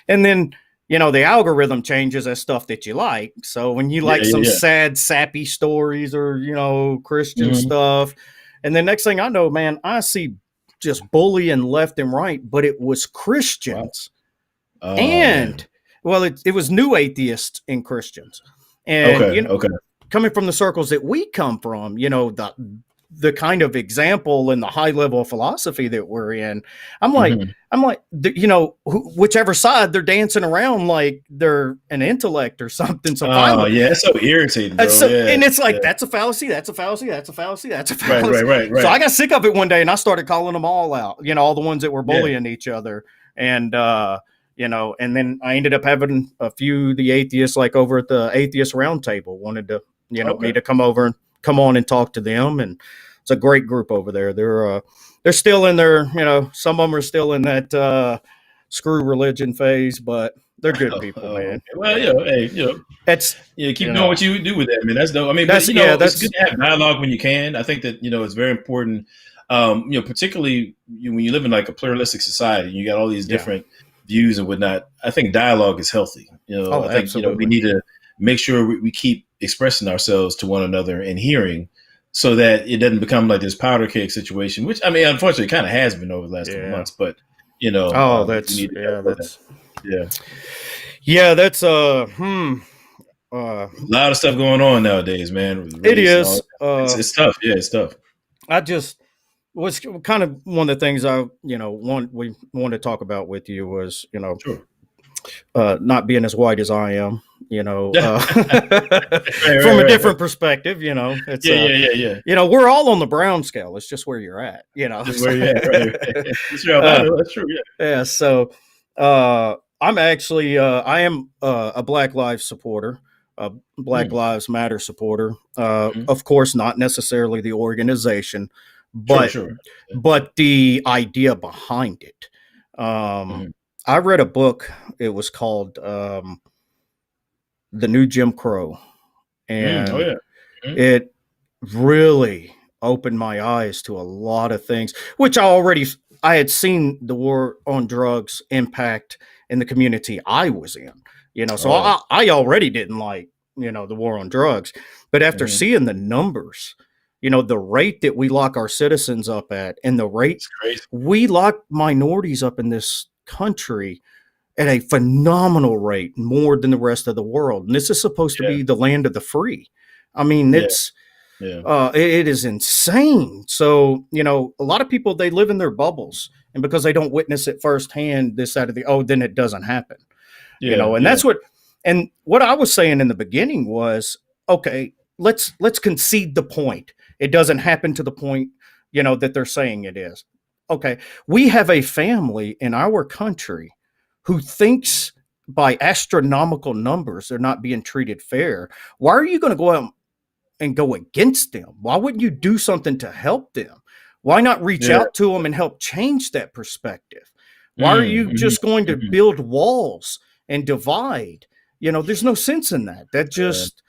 And then the algorithm changes as stuff that you like. So when you like some sad, sappy stories or Christian stuff, and then next thing I know, man, I see just bullying left and right, but it was Christians. Wow. And it was new atheists and Christians. And coming from the circles that we come from, the kind of example and the high level of philosophy that we're in, I'm like, whichever side they're dancing around like they're an intellect or something. So it's so irritating, bro. And it's like, that's a fallacy. That's a fallacy. That's a fallacy. That's a fallacy. Right. So I got sick of it one day and I started calling them all out, all the ones that were bullying each other. And, and then I ended up having a few, the atheists, like over at the atheist round table wanted to, me to come on and talk to them. And it's a great group over there. They're still in their, some of them are still in that screw religion phase, but they're good people, man. Well, that's keep doing what you do with that, man. That's dope. I mean, it's good to have dialogue when you can. I think that it's very important. Particularly when you live in like a pluralistic society, and you got all these different views and whatnot. I think dialogue is healthy. I think absolutely. We need to make sure we keep expressing ourselves to one another and hearing, so that it doesn't become like this powder keg situation, which unfortunately kind of has been over the last couple months. But that's a lot of stuff going on nowadays, man. It is. It's tough. Yeah, it's tough. I just was kind of one of the things we wanted to talk about with you was not being as white as I am. From a different perspective, it's we're all on the brown scale. It's just where you're at, Just where you're at, right. That's true. Yeah. So, I'm actually, I am a Black Lives supporter, a Black Lives Matter supporter. Of course, not necessarily the organization, but but the idea behind it. I read a book. It was called The New Jim Crow, and it really opened my eyes to a lot of things, which I had seen the war on drugs impact in the community I was in, so I already didn't like, the war on drugs, but after seeing the numbers, the rate that we lock our citizens up at, and the rate we lock minorities up in this country at a phenomenal rate, more than the rest of the world. And this is supposed to be the land of the free. I mean, it is insane. So, a lot of people, they live in their bubbles, and because they don't witness it firsthand, then it doesn't happen, that's what I was saying in the beginning was, okay, let's concede the point. It doesn't happen to the point, that they're saying it is. Okay. We have a family in our country who thinks by astronomical numbers they're not being treated fair. Why are you going to go out and go against them? Why wouldn't you do something to help them? Why not reach out to them and help change that perspective? Why are you just going to build walls and divide. There's no sense in that. That just,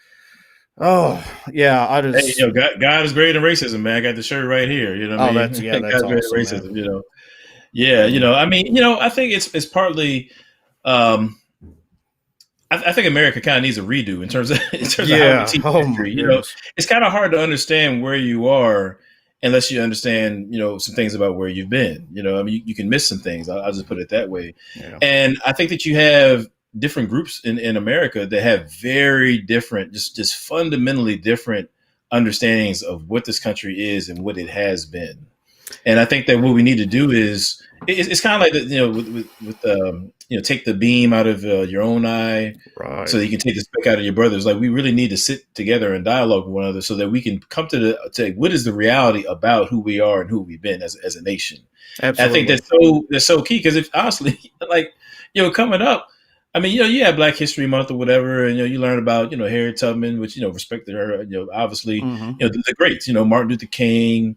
oh yeah, I Hey, just. God is greater than racism, man. I got the shirt right here. You know what I mean? That's God's greater than awesome, racism. man. Yeah. Mm. I mean, I think it's partly. Um, I think America kind of needs a redo in terms of how we Yeah. teach Oh my history. goodness. It's kind of hard to understand where you are unless you understand, some things about where you've been. I mean, you can miss some things. I'll just put it that way. Yeah. And I think that you have different groups in America that have very different, just fundamentally different understandings of what this country is and what it has been. And I think that what we need to do is it's kind of like take the beam out of your own eye, Right. so that you can take the speck out of your brother's. Like, we really need to sit together and dialogue with one another so that we can come to what is the reality about who we are and who we've been as a nation. Absolutely. And I think that's so key, because if honestly, like, coming up, I mean, you have Black History Month or whatever, and you learn about Harriet Tubman, which respected her, obviously, the greats, Martin Luther King,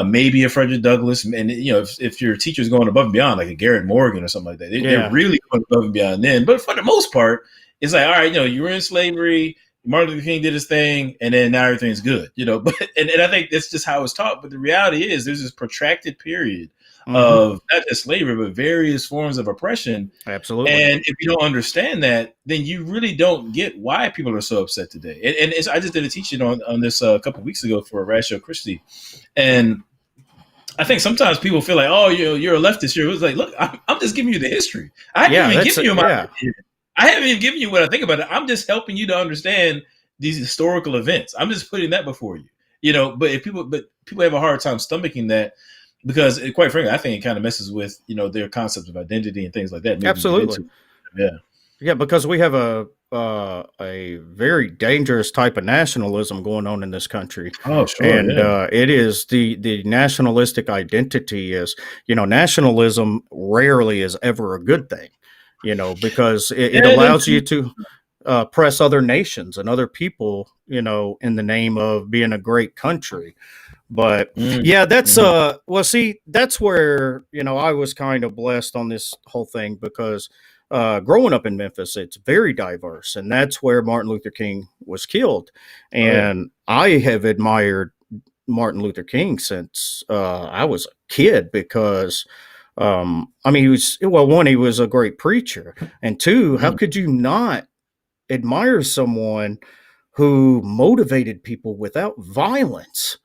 maybe a Frederick Douglass, and if your teacher's going above and beyond, like a Garrett Morgan or something like that, they're really going above and beyond then. But for the most part, it's like, all right, you were in slavery, Martin Luther King did his thing, and then now everything's good, But and I think that's just how it's taught. But the reality is, there's this protracted period of not just slavery, but various forms of oppression. Absolutely. And if you don't understand that, then you really don't get why people are so upset today. And I just did a teaching on this a couple of weeks ago for Ratio Christie. And I think sometimes people feel like, oh, you're a leftist. It was like, look, I'm just giving you the history. I haven't even given you I haven't even given you what I think about it. I'm just helping you to understand these historical events. I'm just putting that before you. But people have a hard time stomaching that, because quite frankly, I think it kind of messes with their concepts of identity and things like that. Absolutely. Yeah, because we have a very dangerous type of nationalism going on in this country. Oh, sure. And it is the nationalistic identity is, nationalism rarely is ever a good thing, because it allows you to press other nations and other people, in the name of being a great country. But yeah, that's well, see, that's where, I was kind of blessed on this whole thing, because growing up in Memphis, it's very diverse, and that's where Martin Luther King was killed. And I have admired Martin Luther King since I was a kid, because I mean, he was a great preacher, and two, how could you not admire someone who motivated people without violence?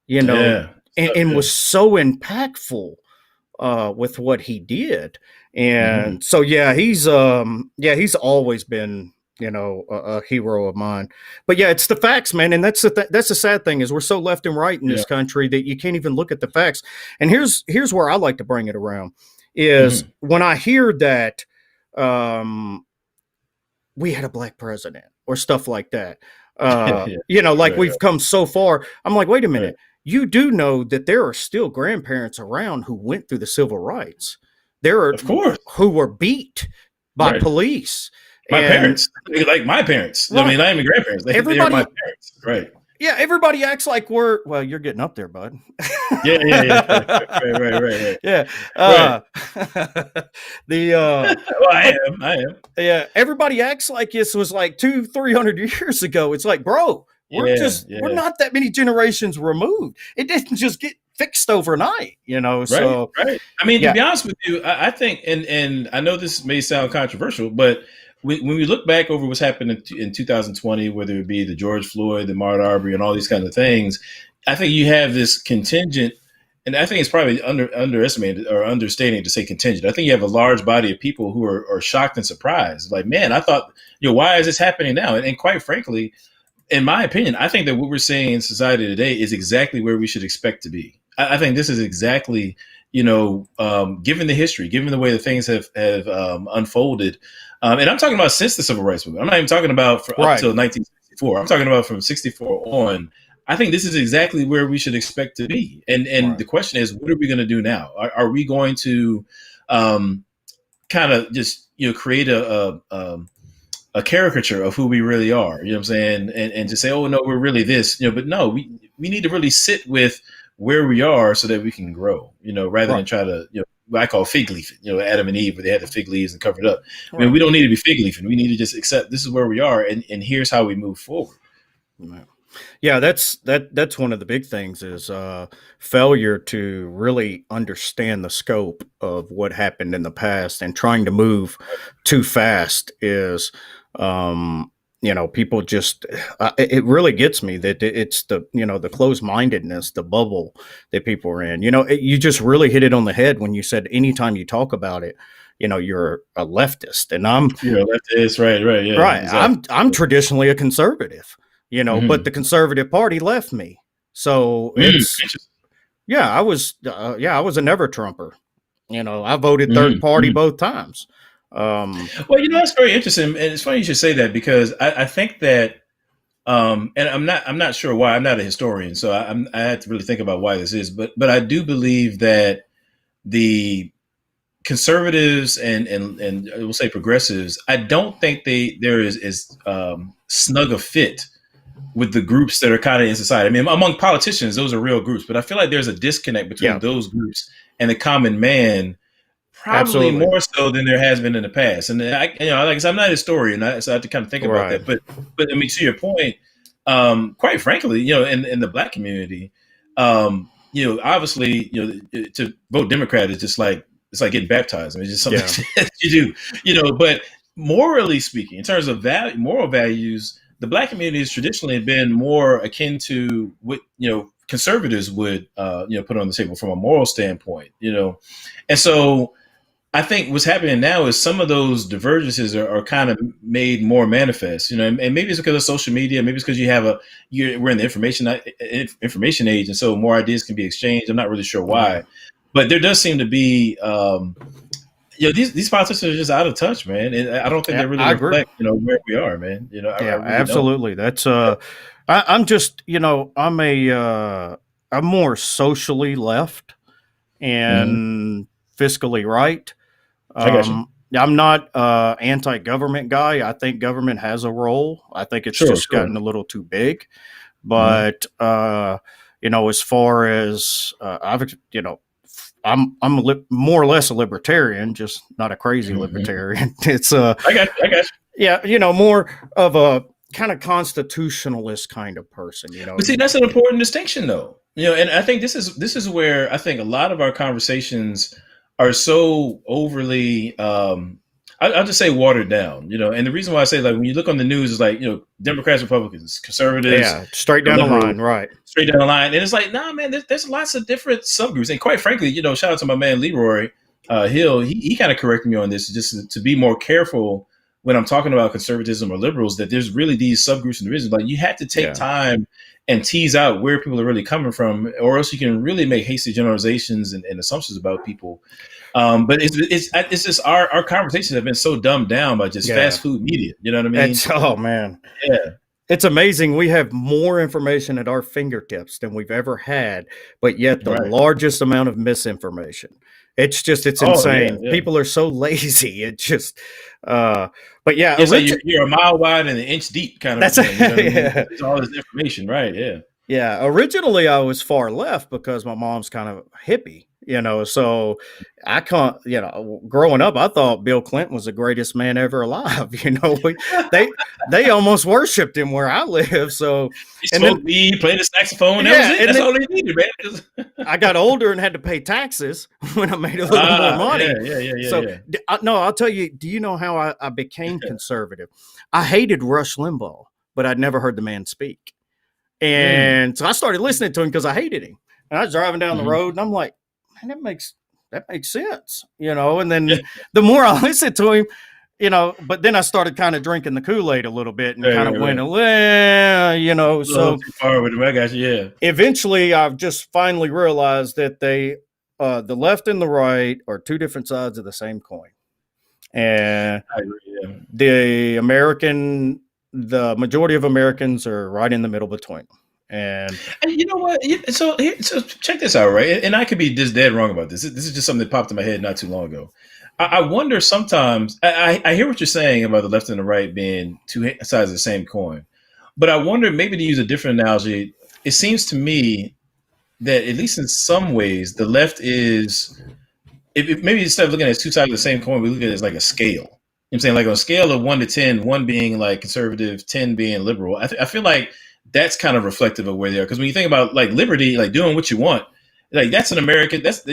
And was so impactful with what he did. And so, he's always been, a hero of mine. But yeah, it's the facts, man. And that's the sad thing, is we're so left and right in this country that you can't even look at the facts. And here's where I like to bring it around is when I hear that we had a Black president or stuff like that. We've come so far. I'm like, wait a minute. You do know that there are still grandparents around who went through the civil rights. There are, of course, who were beat by police. My parents, like my parents. Right. I mean, not even grandparents. They're my parents, right? Yeah, everybody acts like you're getting up there, bud. Right. Yeah. Well, I am. Yeah, everybody acts like this was like 200-300 years ago. It's like, bro, we're not that many generations removed. It didn't just get fixed overnight, So right. I mean, to be honest with you, I think, and I know this may sound controversial, but when we look back over what's happened in 2020, whether it be the George Floyd, the Ahmaud Arbery, and all these kind of things, I think you have this contingent, and I think it's probably underestimated or understating to say contingent. I think you have a large body of people who are shocked and surprised. Like, man, I thought, why is this happening now? And quite frankly, in my opinion, I think that what we're seeing in society today is exactly where we should expect to be. I think this is exactly, given the history, given the way that things have unfolded. And I'm talking about since the Civil Rights Movement. I'm not even talking about up until 1964. I'm talking about from 64 on. I think this is exactly where we should expect to be. And the question is, what are we going to do now? Are we going to kind of just, create a caricature of who we really are, you know what I'm saying? And to say, oh, no, we're really this, but no, we need to really sit with where we are so that we can grow, rather than try to, what I call fig leafing, Adam and Eve, where they had the fig leaves and covered up. I mean, Right. we don't need to be fig leafing. We need to just accept this is where we are, and here's how we move forward. Yeah, that's one of the big things is failure to really understand the scope of what happened in the past and trying to move too fast is people just it really gets me that it's the the closed-mindedness, the bubble that people are in. You just really hit it on the head when you said anytime you talk about it, you're a leftist, and You're a leftist, right, yeah, right. exactly. I'm traditionally a conservative, but the Conservative Party left me. So it's I was a never Trumper. I voted third party both times. Well, that's very interesting, and it's funny you should say that because I think that, and I'm not sure why. I'm not a historian, so I had to really think about why this is, but I do believe that the conservatives and we'll say progressives, I don't think there is snug a fit with the groups that are kind of in society. I mean, among politicians, those are real groups, but I feel like there's a disconnect between those groups and the common man, probably Absolutely. more so than there has been in the past. And like I said, I'm not a historian, so I have to kind of think about that. But I mean, to your point, quite frankly, in the Black community, obviously, to vote Democrat is just like it's like getting baptized. I mean, it's just something that you do, But morally speaking, in terms of moral values, the Black community has traditionally been more akin to what conservatives would put on the table from a moral standpoint, and so I think what's happening now is some of those divergences are kind of made more manifest, and maybe it's because of social media, maybe it's because we're in the information age, and so more ideas can be exchanged. I'm not really sure why, but there does seem to be, these politicians are just out of touch, man, and I don't think they really reflect, where we are, man. I really absolutely. Don't. That's I'm just, I'm more socially left and fiscally right. I got you. I'm not anti-government guy. I think government has a role. I think it's just gotten a little too big. But as far as I'm more or less a libertarian, just not a crazy libertarian. It's I got you. Yeah, more of a kind of constitutionalist kind of person. But see, that's an important distinction, though. And I think this is where I think a lot of our conversations are so overly, I'll just say watered down, and the reason why I say, like, when you look on the news, it's like, Democrats, Republicans, conservatives, straight down the line, right? Straight down the line. And it's like, nah, man, there's lots of different subgroups. And quite frankly, shout out to my man, Leroy Hill. He kind of corrected me on this, just to be more careful when I'm talking about conservatism or liberals, that there's really these subgroups and divisions. Like, you have to take time and tease out where people are really coming from, or else you can really make hasty generalizations and assumptions about people. But it's just our conversations have been so dumbed down by just fast food media. You know what I mean? Oh man, yeah. It's amazing. We have more information at our fingertips than we've ever had, but yet the largest amount of misinformation. It's insane. Yeah. People are so lazy. It just, but yeah. It's like you're a mile wide and an inch deep kind of thing. You know what I mean? It's all this information, right? Yeah. Yeah. Originally, I was far left because my mom's kind of hippie. So I can't, growing up, I thought Bill Clinton was the greatest man ever alive. They almost worshipped him where I live. So, and then he played the saxophone. That's all they needed, man. I got older and had to pay taxes when I made a little more money. Yeah. So, no, I'll tell you, do you know how I became conservative? I hated Rush Limbaugh, but I'd never heard the man speak. And so I started listening to him because I hated him. And I was driving down the road and I'm like, that makes sense, and then the more I listened to him, but then I started kind of drinking the Kool-Aid a little bit and kind of went, so too far with him. I got you. Eventually, I've just finally realized that the left and the right are two different sides of the same coin, and I agree, the majority of Americans are right in the middle between them. And you know what? So check this out, right? And I could be just dead wrong about this. This is just something that popped in my head not too long ago. I wonder sometimes, I hear what you're saying about the left and the right being two sides of the same coin. But I wonder, maybe to use a different analogy, it seems to me that at least in some ways, the left is maybe instead of looking at two sides of the same coin, we look at it as like a scale. I'm saying, like on a scale of 1 to 10, 1 being like conservative, 10 being liberal. I feel like that's kind of reflective of where they are. Because when you think about like liberty, like doing what you want, like that's an American. That's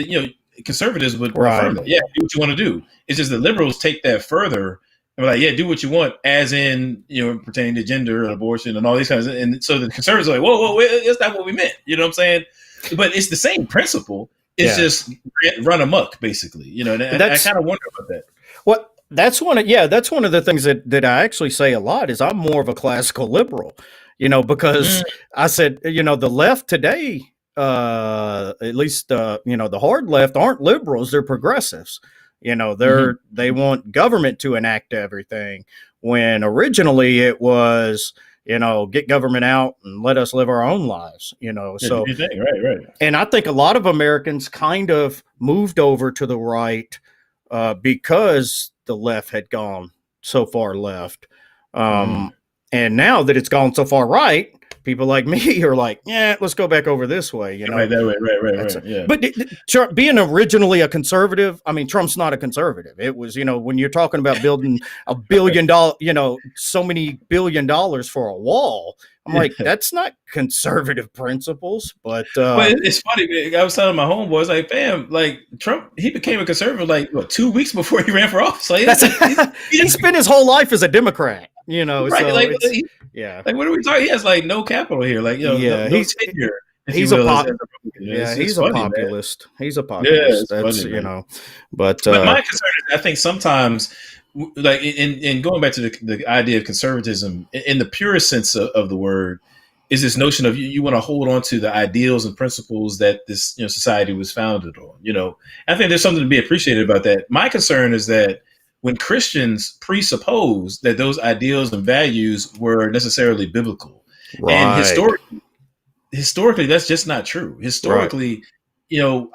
conservatives would affirm that. Yeah, do what you want to do. It's just that liberals take that further and like, yeah, do what you want, as in pertaining to gender and abortion and all these kinds. And so the conservatives are like, whoa, that's not what we meant. You know what I'm saying? But it's the same principle. It's just run amok, basically. And I kind of wonder about that. Well, that's one of the things that I actually say a lot is I'm more of a classical liberal, because I said, the left today, at least, the hard left aren't liberals, they're progressives. They want government to enact everything, when originally it was, get government out and let us live our own lives, so right. And I think a lot of Americans kind of moved over to the right because the left had gone so far left. And now that it's gone so far right, people like me are like, yeah, let's go back over this way. Right, that way, right. Yeah. But being originally a conservative, I mean, Trump's not a conservative. It was, when you're talking about building $1 billion, so many $1 billion for a wall, I'm like, that's not conservative principles. But it's funny. Man. I was telling my homeboys, like, fam, like Trump, he became a conservative like 2 weeks before he ran for office. Like, he spent his whole life as a Democrat. Right? So like, like, what are we talking? He has like no capital here. Like, no tenure. He's a populist. He's a populist. That's funny, But my concern is, I think sometimes, like in going back to the idea of conservatism in the purest sense of the word, is this notion of you want to hold on to the ideals and principles that this society was founded on. I think there's something to be appreciated about that. My concern is that when Christians presuppose that those ideals and values were necessarily biblical, and historically that's just not true. Historically,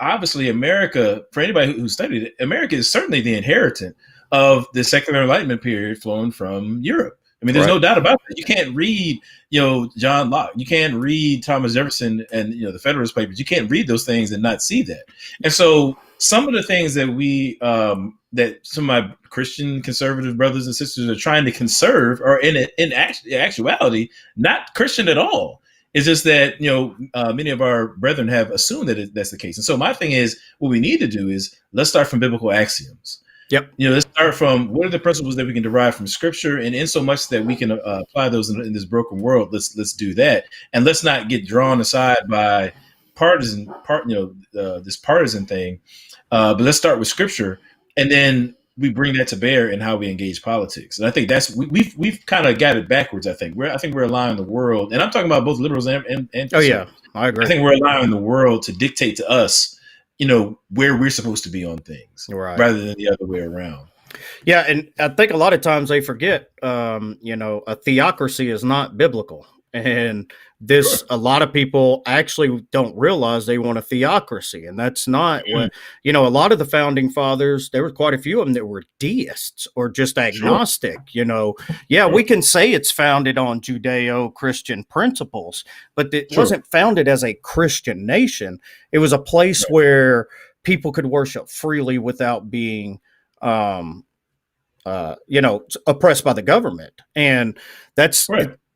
obviously America, for anybody who studied it, America is certainly the inheritant of the secular Enlightenment period flowing from Europe. I mean, there's no doubt about it. You can't read, John Locke. You can't read Thomas Jefferson and, the Federalist Papers. You can't read those things and not see that. And so some of the things that that some of my Christian conservative brothers and sisters are trying to conserve are in actuality not Christian at all. It's just that, many of our brethren have assumed that that's the case. And so my thing is, what we need to do is let's start from biblical axioms. Yep. Let's start from what are the principles that we can derive from Scripture, and in so much that we can apply those in this broken world. Let's do that, and let's not get drawn aside by this partisan thing. But let's start with Scripture, and then we bring that to bear in how we engage politics. And I think that's we've kind of got it backwards. I think we're allowing the world, and I'm talking about both liberals and oh yeah, I agree. I think we're allowing the world to dictate to us, where we're supposed to be on things, rather than the other way around. Yeah, and I think a lot of times they forget, a theocracy is not biblical, and a lot of people actually don't realize they want a theocracy, and that's not what, a lot of the founding fathers, there were quite a few of them that were deists or just agnostic, we can say it's founded on Judeo-Christian principles, but it wasn't founded as a Christian nation. It was a place where people could worship freely without being, oppressed by the government. And that's,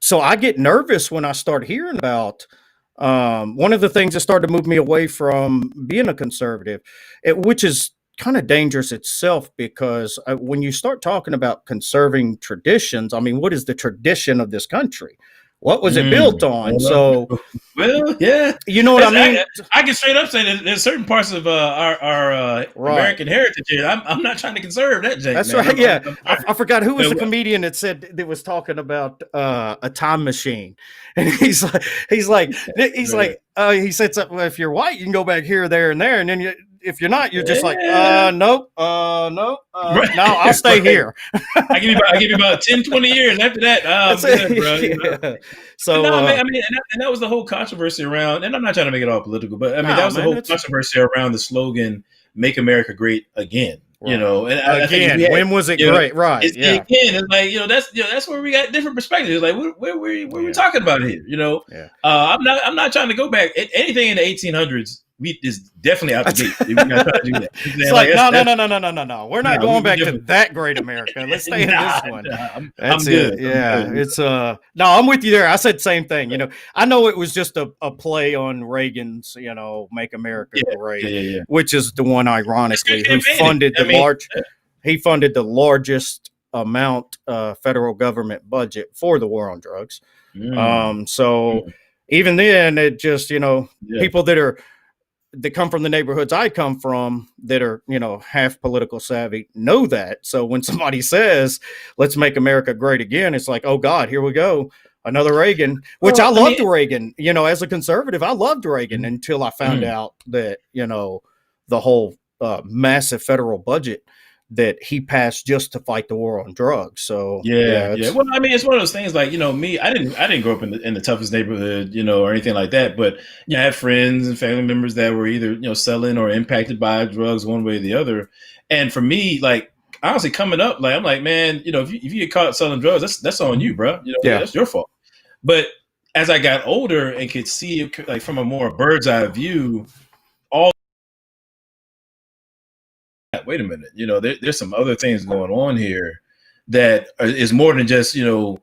so I get nervous when I start hearing about one of the things that started to move me away from being a conservative, which is kind of dangerous itself, because when you start talking about conserving traditions, I mean, what is the tradition of this country? What was it built on? So, well, yeah, you know what I mean. I can straight up say that there's certain parts of our American heritage here. I'm not trying to conserve that. Jake, that's right. Yeah, I forgot who was the comedian that said that was talking about a time machine, and he said something. Well, if you're white, you can go back here, there, and there, and then if you're not, you're just like, nope, no, I'll stay here. I give you about 10, 20 years. After that, I'm good, bro. Yeah. So, and that was the whole controversy around, and I'm not trying to make it all political, but I mean, that was the whole controversy around the slogan, "Make America Great Again." Right. And again, when was it great? Right. Again, it's like, that's where we got different perspectives. Like, what are we talking about here? I'm not trying to go back. Anything in the 1800s is definitely out the gate. We're not trying to do that. It's like no. We're not going back to that great America. Let's stay in this one. I'm good. Yeah, I'm good. it's no, I'm with you there. I said the same thing. You know, I know it was just a play on Reagan's, you know, "Make America Great," which is the one, ironically, who funded he funded the largest amount federal government budget for the war on drugs. So even then, it just, you know, people that come from the neighborhoods I come from that are, you know, half political savvy know that. So when somebody says, "Let's make America great again," it's like, oh God, here we go. Another Reagan, which I loved Reagan, you know, as a conservative, I loved Reagan until I found out that, you know, the whole massive federal budget that he passed just to fight the war on drugs. So yeah. Well, I mean, it's one of those things. Like, you know, me, I didn't grow up in the toughest neighborhood, you know, or anything like that. But you know, I have friends and family members that were either, you know, selling or impacted by drugs one way or the other. And for me, like, honestly, coming up, like, I'm like, man, you know, if you get caught selling drugs, that's on you, bro. You know, that's your fault. But as I got older and could see, like, from a more bird's eye view, wait a minute, you know, there's some other things going on here that is more than just, you know,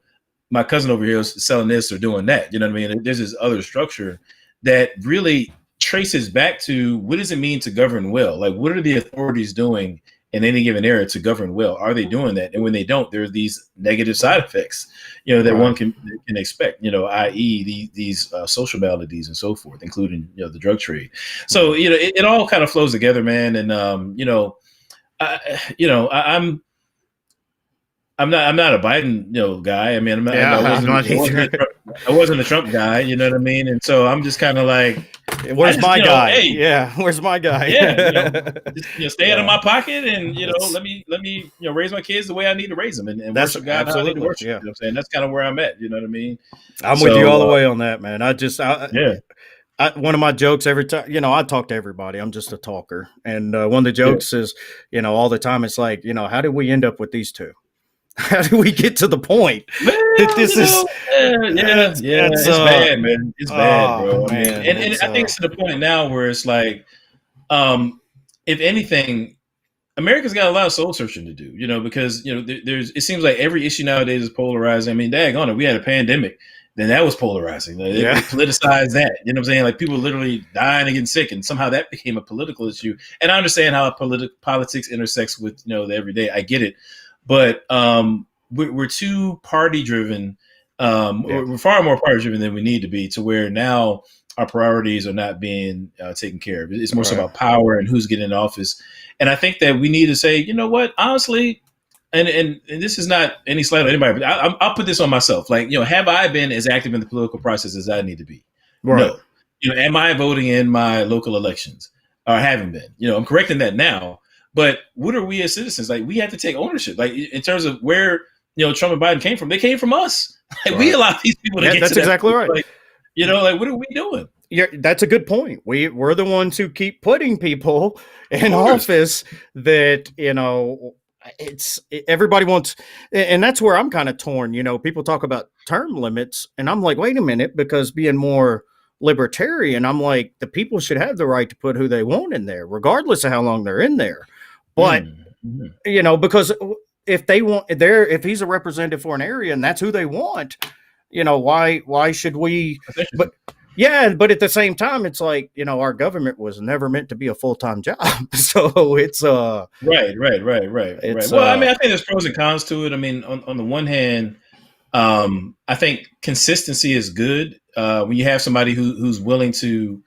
my cousin over here is selling this or doing that. You know what I mean? There's this other structure that really traces back to what does it mean to govern well? Like, what are the authorities doing in any given area to govern well? Are they doing that? And when they don't, there are these negative side effects, you know, that one can expect, you know, i.e. these social maladies and so forth, including, you know, the drug trade. So, you know, it all kind of flows together, man. And, you know, I'm not a Biden, you know, guy. I mean, I wasn't a Trump guy, you know what I mean? And so I'm just kind of like, where's my guy? Hey, yeah, where's my guy? Yeah, you know, stay out of my pocket, and you know, let me you know, raise my kids the way I need to raise them, and worship God how I need to worship. You know what I'm saying? That's kind of where I'm at. You know what I mean? I'm with you all the way on that, man. One of my jokes every time, you know, I talk to everybody. I'm just a talker, and one of the jokes is, you know, all the time, it's like, you know, how did we end up with these two? How do we get to the point that this is? It's bad, man. It's bad, bro. Man, and I think it's to the point now where it's like, if anything, America's got a lot of soul searching to do, you know, because, you know, it seems like every issue nowadays is polarizing. I mean, daggone it, we had a pandemic, then that was polarizing. They politicized that, you know what I'm saying? Like, people literally dying and getting sick, and somehow that became a political issue. And I understand how politics intersects with, you know, the everyday. I get it. But we're too party driven. We're far more party driven than we need to be, to where now our priorities are not being taken care of. It's more so about power and who's getting in office. And I think that we need to say, you know what, honestly, and this is not any slight on anybody, but I'll put this on myself. Like, you know, have I been as active in the political process as I need to be? Right. No. You know, am I voting in my local elections? Or haven't been? You know, I'm correcting that now. But what are we as citizens? Like, we have to take ownership. Like, in terms of where, you know, Trump and Biden came from, they came from us. Like, we allowed these people to get that's to that exactly point. right. Like, you know, like, what are we doing? Yeah, that's a good point. We're the ones who keep putting people in office that, you know, everybody wants, and that's where I'm kind of torn. You know, people talk about term limits, and I'm like, wait a minute, because being more libertarian, I'm like, the people should have the right to put who they want in there, regardless of how long they're in there. But, you know, because if they want if he's a representative for an area and that's who they want, you know, why should we? But at the same time, it's like, you know, our government was never meant to be a full-time job. So it's right. Well, I mean, I think there's pros and cons to it. I mean, on the one hand, I think consistency is good when you have somebody who's willing to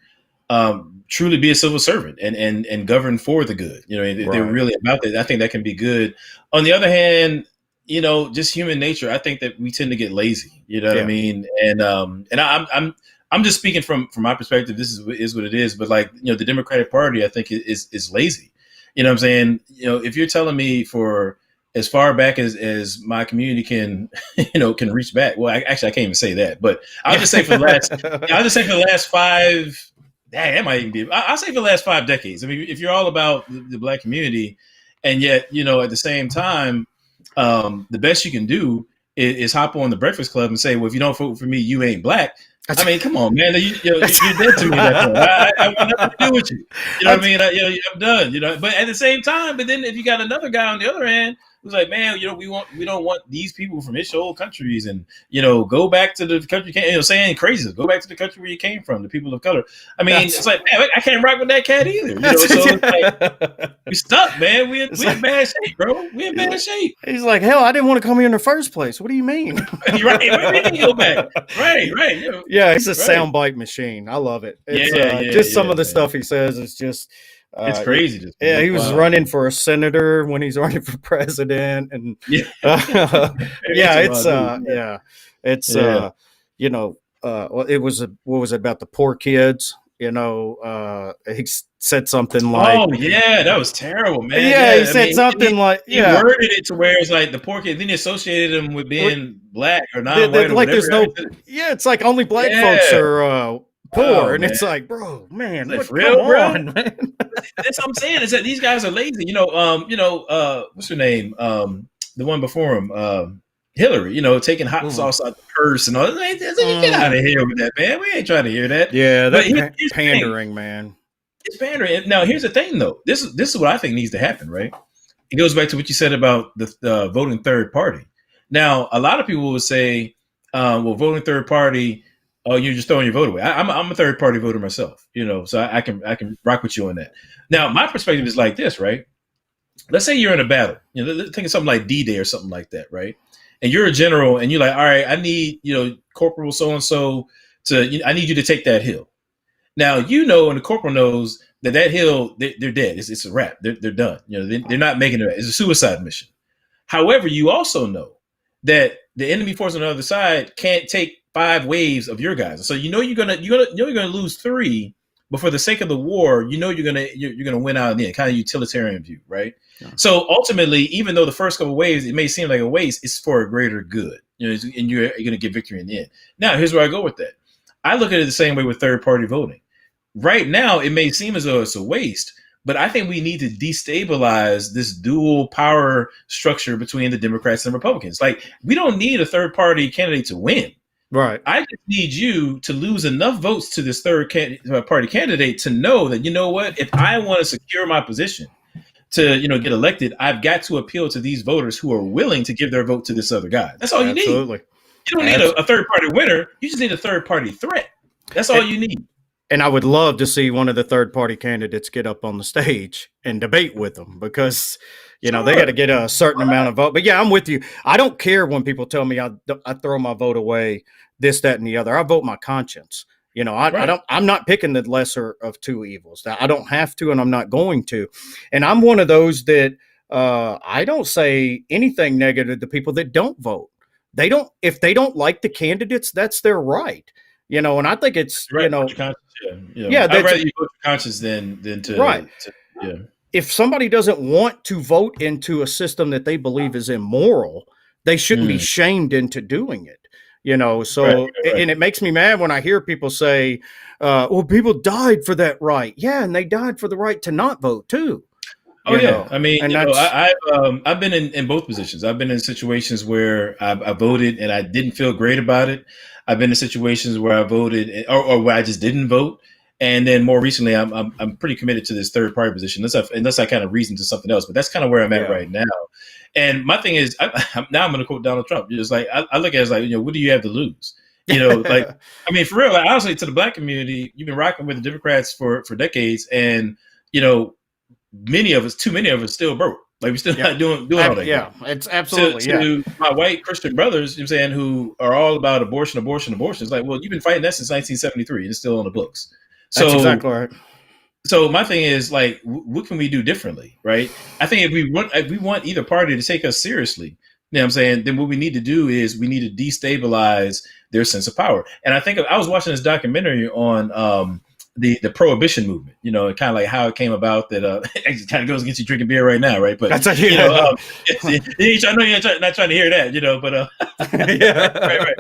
truly be a civil servant and govern for the good. You know, they're really about that. I think that can be good. On the other hand, you know, just human nature, I think that we tend to get lazy. You know what I mean? And I'm just speaking from my perspective. This is what it is. But, like, you know, the Democratic Party, I think, is lazy. You know what I'm saying? You know, if you're telling me for as far back as my community can, you know, can reach back. Well, I can't even say that, but I'll just say for the last 5. That might even be. I'll say for the last 5 decades. I mean, if you're all about the Black community, and yet, you know, at the same time, the best you can do is hop on the Breakfast Club and say, well, if you don't vote for me, you ain't Black. I mean, come on, man. You're dead to me at that point. I want nothing to do with you. You know what I mean? I'm done. But at the same time, but then if you got another guy on the other end who's like, man, we don't want these people from old countries, and go back to the country. Saying crazy. Go back to the country where you came from. The people of color. I mean, it's like, man, I can't rock with that cat either. So it's like, we stuck, man. We in bad shape, bro. We in bad shape. He's like, hell, I didn't want to come here in the first place. What do you mean? Right? We didn't go back. Right. Yeah, he's a soundbite machine. I love it. It's some of the stuff he says is just. It's crazy. He was running for a senator when he's running for president, and it was what was it about the poor kids? He said something like, "Oh yeah, that was terrible, man." Yeah, he said something like, he worded it to where it's like the poor kid. Then he associated him with being black or non-white. Like there's no, it's like only black folks are poor, and it's like, bro, man, like, real, bro, man. That's what I'm saying, is that these guys are lazy. What's her name? The one before him, Hillary. Taking hot sauce out the purse and all. Get out of here with that, man. We ain't trying to hear that. Yeah, that's pandering, man. It's pandering. Now, here's the thing, though. This is what I think needs to happen, right? It goes back to what you said about the voting third party. Now, a lot of people would say, well, voting third party, oh, you're just throwing your vote away. I'm a third party voter myself, so I can rock with you on that. Now, my perspective is like this, right? Let's say you're in a battle, think of something like D-Day or something like that, right? And you're a general, and you're like, all right, I need, Corporal so-and-so I need you to take that hill. Now, and the corporal knows that hill, they're dead. It's a wrap. They're done. They're not making it. It's a suicide mission. However, you also know that the enemy force on the other side can't take 5 waves of your guys. So you're gonna lose 3, but for the sake of the war, you're gonna win out in the end. Kind of utilitarian view, right? Yeah. So ultimately, even though the first couple of waves it may seem like a waste, it's for a greater good. And you're gonna get victory in the end. Now, here's where I go with that. I look at it the same way with third party voting. Right now, it may seem as though it's a waste, but I think we need to destabilize this dual power structure between the Democrats and Republicans. Like, we don't need a third party candidate to win. Right. I just need you to lose enough votes to this third party candidate to know that, if I want to secure my position to, get elected, I've got to appeal to these voters who are willing to give their vote to this other guy. That's all you need. You don't need a third party winner. You just need a third party threat. That's all you need. And I would love to see one of the third party candidates get up on the stage and debate with them, because, they got to get a certain amount of vote. But yeah, I'm with you. I don't care when people tell me I throw my vote away, this, that, and the other. I vote my conscience. I'm not picking the lesser of two evils. I don't have to, and I'm not going to. And I'm one of those that I don't say anything negative to people that don't vote. If they don't like the candidates, that's their right. And I think it's, I'd rather you vote your conscience than to. Right. If somebody doesn't want to vote into a system that they believe is immoral, they shouldn't be shamed into doing it. And it makes me mad when I hear people say, well, people died for that right. Yeah. And they died for the right to not vote too. Oh, yeah. I mean, I've been in both positions. I've been in situations where I voted and I didn't feel great about it. I've been in situations where I voted or where I just didn't vote. And then more recently, I'm pretty committed to this third party position, unless I kind of reason to something else. But that's kind of where I'm at right now. And my thing is, now I'm going to quote Donald Trump. It's like I look at it as like, what do you have to lose? I mean, for real, like, honestly, to the black community, you've been rocking with the Democrats for decades, and too many of us still broke. Like, we're still not doing all that. Yeah, it's absolutely. To my white Christian brothers, who are all about abortion. It's like, well, you've been fighting that since 1973, and it's still on the books. That's exactly right. So my thing is, like, what can we do differently, right? I think if we want either party to take us seriously, then what we need to do is we need to destabilize their sense of power. And I think I was watching this documentary on the prohibition movement, and kind of like how it came about. That it kind of goes against you drinking beer right now, right? But that's I know you're not trying to hear that, but right.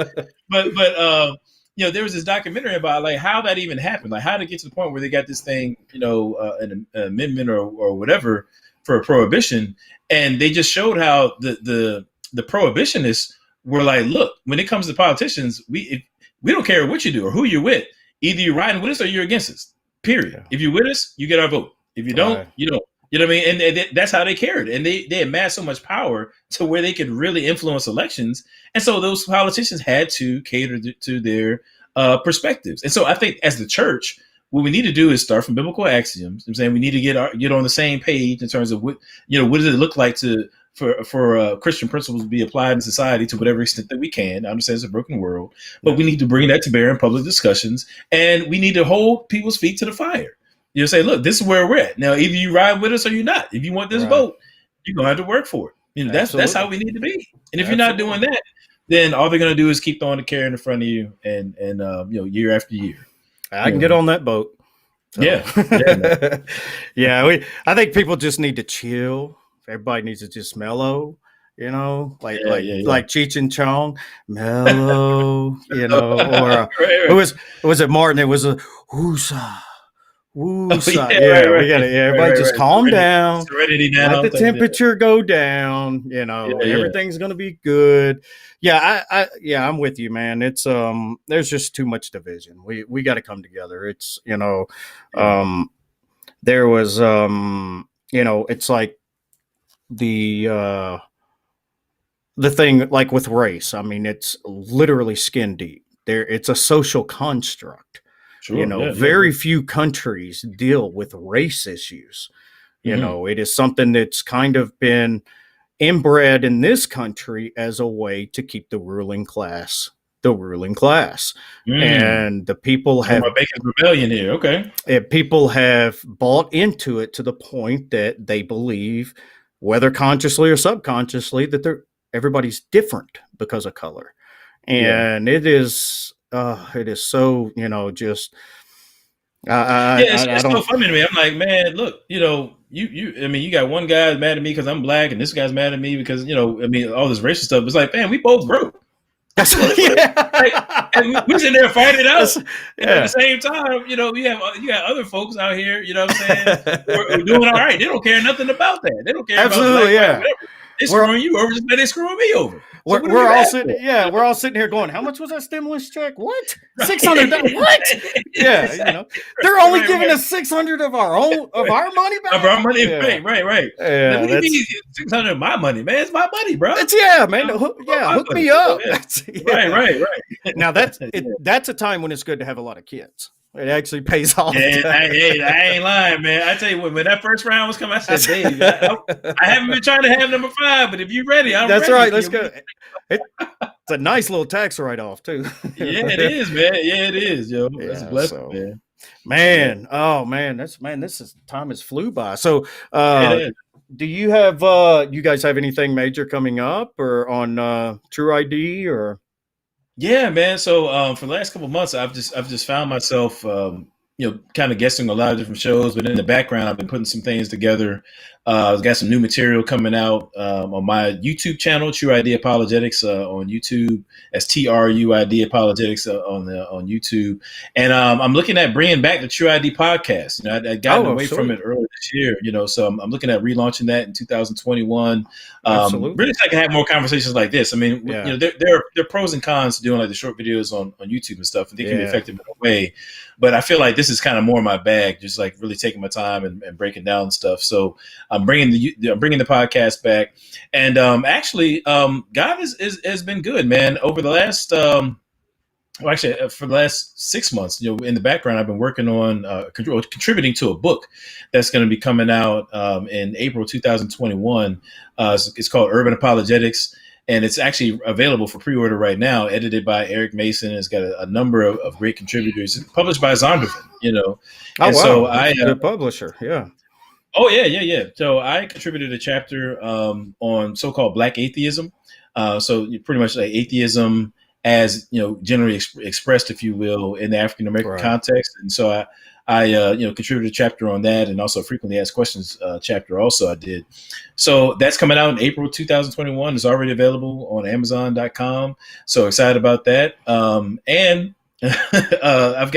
But there was this documentary about like how that even happened, like how to get to the point where they got this thing, an amendment or whatever for a prohibition, and they just showed how the prohibitionists were like, look, when it comes to politicians, we don't care what you do or who you're with. Either you're riding with us or you're against us. Period. Yeah. If you're with us, you get our vote. If you don't, Right. you don't. You know what I mean? And that's how they carried. And they amassed so much power to where they could really influence elections. And so those politicians had to cater to their perspectives. And so I think as the church, what we need to do is start from biblical axioms. I'm saying we need to get on the same page in terms of what does it look like for Christian principles to be applied in society to whatever extent that we can. I understand it's a broken world, but we need to bring that to bear in public discussions, and we need to hold people's feet to the fire. Say, look, this is where we're at. Now, either you ride with us or you're not. If you want this vote, you're gonna have to work for it. That's how we need to be. And if you're not doing that, then all they're gonna do is keep throwing the carrot in front of you, and year after year. I can get on that boat. So. Yeah. I think people just need to chill. Everybody needs to just mellow, like Cheech and Chong, mellow, or right. was it Martin? It was a woosah. Everybody just calm down. Let the temperature go down. Everything's gonna be good. I'm with you, man. It's there's just too much division. We got to come together. It's there was it's like the thing like with race. I mean, it's literally skin deep. It's a social construct. Sure, very few countries deal with race issues. It is something that's kind of been inbred in this country as a way to keep the ruling class. And the people have Bacon's rebellion here. Okay. People have bought into it to the point that they believe, whether consciously or subconsciously, that everybody's different because of color. And it is so, just it's so funny to me. I'm like, man, look, you got one guy mad at me because I'm black, and this guy's mad at me because all this racial stuff. It's like, man, we both broke. And we sitting there fighting it out. And at the same time, you got other folks out here, what I'm saying, who are doing all right. They don't care nothing about that. They don't care about black, whatever. They're screwing you over just like they're screwing me over. So we're all sitting here going, how much was that stimulus check? What? $600? What? They're only giving us $600 of our money back. Of our money, right. Yeah, what do you mean $600 of my money, man? It's my money, bro. Hook me up. Right. Now that's a time when it's good to have a lot of kids. It actually pays off. Yeah, I ain't lying, man. I tell you what, when that first round was coming, I said, Dave, I haven't been trying to have number 5, but if you're ready, I'm ready. That's right. Let's go. It's a nice little tax write-off, too. Yeah, it is, man. Yeah, it is, yo. That's a blessing, man. Oh, man. This time has flew by. So, do you have, you guys have anything major coming up or on Tru-ID or? Yeah, man. So for the last couple of months, I've just found myself, kind of guessing a lot of different shows. But in the background, I've been putting some things together. I've got some new material coming out on my YouTube channel, Tru-ID Apologetics on YouTube. That's Tru-ID Apologetics on YouTube. And I'm looking at bringing back the Tru-ID podcast. I got away from it earlier this year. So I'm looking at relaunching that in 2021. Really, so I can have more conversations like this. I mean, there are pros and cons to doing like the short videos on YouTube and stuff, and they can be effective in a way. But I feel like this is kind of more my bag, just like really taking my time and breaking down stuff. So I'm bringing the podcast back, and actually, God has been good, man. Over the last for the last 6 months, in the background, I've been working on contributing to a book that's going to be coming out in April 2021. It's called Urban Apologetics. And it's actually available for pre-order right now, edited by Eric Mason. It's got a number of great contributors, published by Zondervan, So good publisher, yeah. Oh, yeah. So I contributed a chapter on so-called Black atheism. So pretty much like atheism as, generally expressed, if you will, in the African-American context. And so I contributed a chapter on that, and also a frequently asked questions chapter also I did. So that's coming out in April 2021. It's already available on Amazon.com. So excited about that. And I've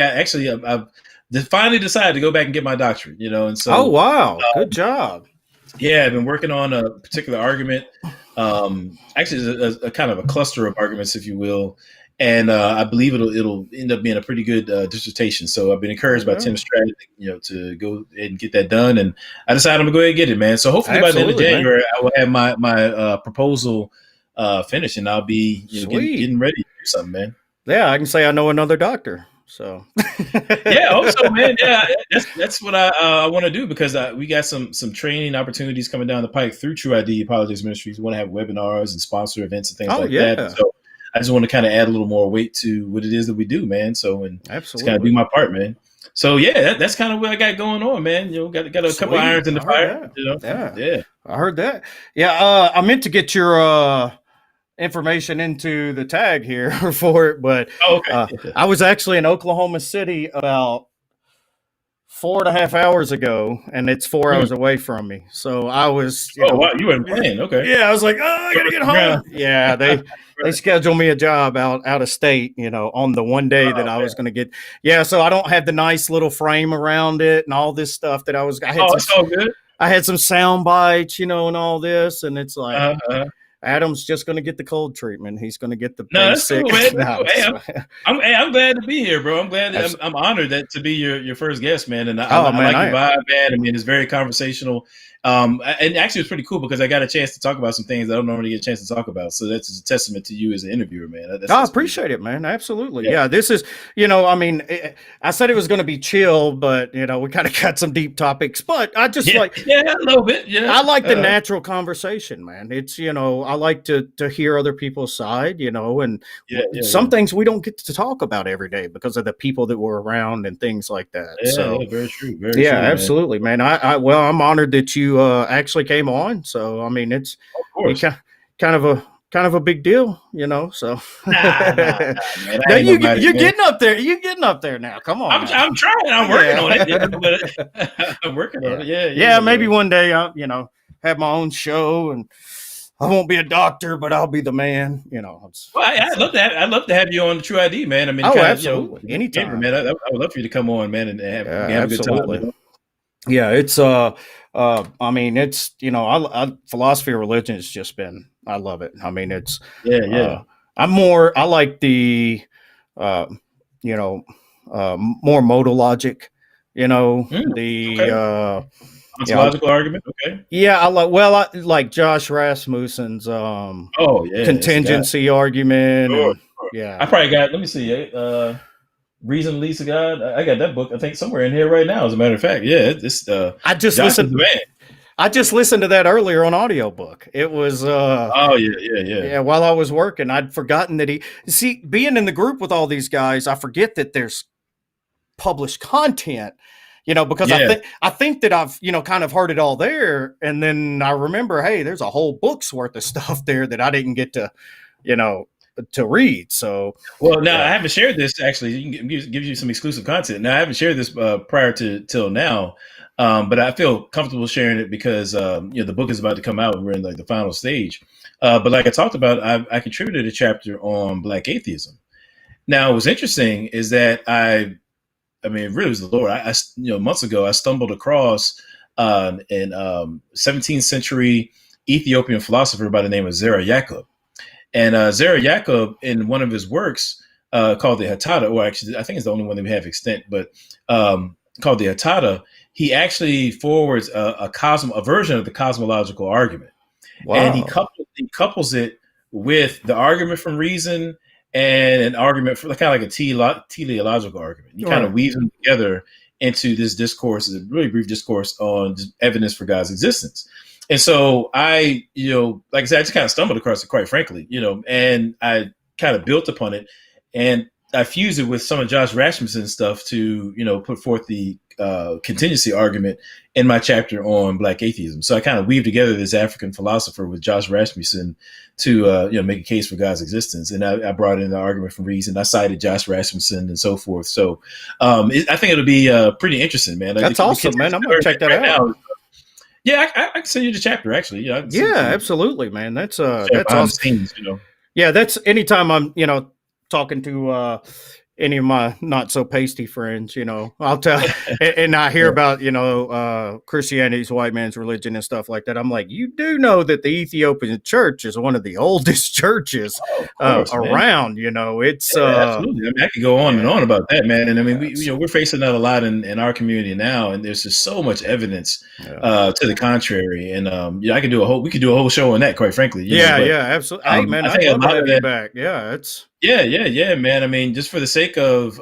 finally decided to go back and get my doctorate, and so. Oh, wow. Good job. Yeah, I've been working on a particular argument. Actually, a kind of a cluster of arguments, if you will. And I believe it'll end up being a pretty good dissertation. So I've been encouraged by Tim Stratton, to go ahead and get that done. And I decided I'm gonna go ahead and get it, man. So hopefully by the end of January, man, I will have my proposal finished, and I'll be getting ready to do something, man. Yeah, I can say I know another doctor. So yeah, also, man, yeah, that's what I want to do, because we got some training opportunities coming down the pike through Tru-ID Apologetics Ministries. We want to have webinars and sponsor events and things that. So I just want to kind of add a little more weight to what it is that we do, man. So, and just kind of do my part, man. So yeah, that's kind of what I got going on, man. Got a couple irons in the fire. Yeah, I heard that. Yeah, I meant to get your information into the tag here for it, but I was actually in Oklahoma City about 4.5 hours ago, and it's 4 hours away from me. So I was, wow, you weren't playing. Okay. Yeah, I was like, I gotta get home. Yeah, they scheduled me a job out of state, on the one day that I was going to get. Yeah, so I don't have the nice little frame around it and all this stuff that I had. It's all good. I had some sound bites, and all this, and it's like, Adam's just going to get the cold treatment. He's going to get the basic. Cool, I'm glad to be here, bro. I'm glad. I'm honored to be your first guest, man. And I like your vibe, man. I mean, it's very conversational. And actually, it's pretty cool because I got a chance to talk about some things I don't normally get a chance to talk about. So that's a testament to you as an interviewer, man. I appreciate it, man. Absolutely. Yeah, this is, I mean, I said it was going to be chill, but, we kind of got some deep topics. But I just a little bit. Yeah. I like the natural conversation, man. It's, I like to hear other people's side, and some things we don't get to talk about every day because of the people that we're around and things like that. Yeah, very true. Very true, absolutely, man. I'm honored that you actually came on. So I mean, it's kind of a big deal, So man, you're getting up there. You're getting up there now. Come on. I'm trying. I'm working on it. I'm working on it. Yeah. Maybe one day I'll have my own show, and I won't be a doctor, but I'll be the man. I'd love to have you on the Tru-ID, man. I mean, absolutely, anytime, man. I would love for you to come on, man, and have a good time. Yeah, it's I mean, it's philosophy of religion has just been, I love it. I mean, it's I like the more modal logic, ontological argument. Okay. Yeah, I like Josh Rasmussen's contingency argument. Sure. Yeah, I probably got. Let me see. Reason Leads to God. I got that book, I think, somewhere in here right now, as a matter of fact. Yeah, I just listened to that earlier on audiobook. It was while I was working, I'd forgotten that being in the group with all these guys, I forget that there's published content, because I think that I've kind of heard it all there, and then I remember, hey, there's a whole book's worth of stuff there that I didn't get to to read. So I haven't shared this, actually. You can give you some exclusive content. Now, I haven't shared this prior to till now, but I feel comfortable sharing it because the book is about to come out and we're in like the final stage. But like I talked about, I contributed a chapter on Black atheism. Now, what's interesting is that I mean, it really was the Lord. I months ago I stumbled across an 17th century Ethiopian philosopher by the name of Zera Yacob. And Zera Yacob, in one of his works called the Hattata, or actually, I think it's the only one that we have extant, but called the Hattata, he actually forwards a version of the cosmological argument. Wow. And he couples it with the argument from reason and an argument for kind of like a teleological argument. He kind of weaves them together into this discourse, a really brief discourse on evidence for God's existence. And so I, like I said, I just kind of stumbled across it, quite frankly, and I kind of built upon it, and I fused it with some of Josh Rasmussen's stuff to, put forth the contingency argument in my chapter on Black atheism. So I kind of weaved together this African philosopher with Josh Rasmussen to, make a case for God's existence. And I brought in the argument from reason. I cited Josh Rasmussen and so forth. So I think it'll be pretty interesting, man. That's awesome, man. I'm going to check that out. Now. Yeah, I can send you the chapter, actually. Yeah, absolutely, man. That's awesome. Scenes, Yeah, that's anytime I'm, talking to, any of my not so pasty friends, I'll tell, and I hear about, Christianity's white man's religion and stuff like that. I'm like, you do know that the Ethiopian church is one of the oldest churches Oh, of course, man. around, it's, Yeah, absolutely. I mean, I could go on and on about that, man. And I mean, Yeah, we're facing that a lot in our community now, and there's just so much evidence to the contrary. And I could do we could do a whole show on that, quite frankly. yeah, But absolutely. Hey, man, I I'd think a love to lot of have you that. back. Yeah, it's Yeah, man. I mean, just for the sake of,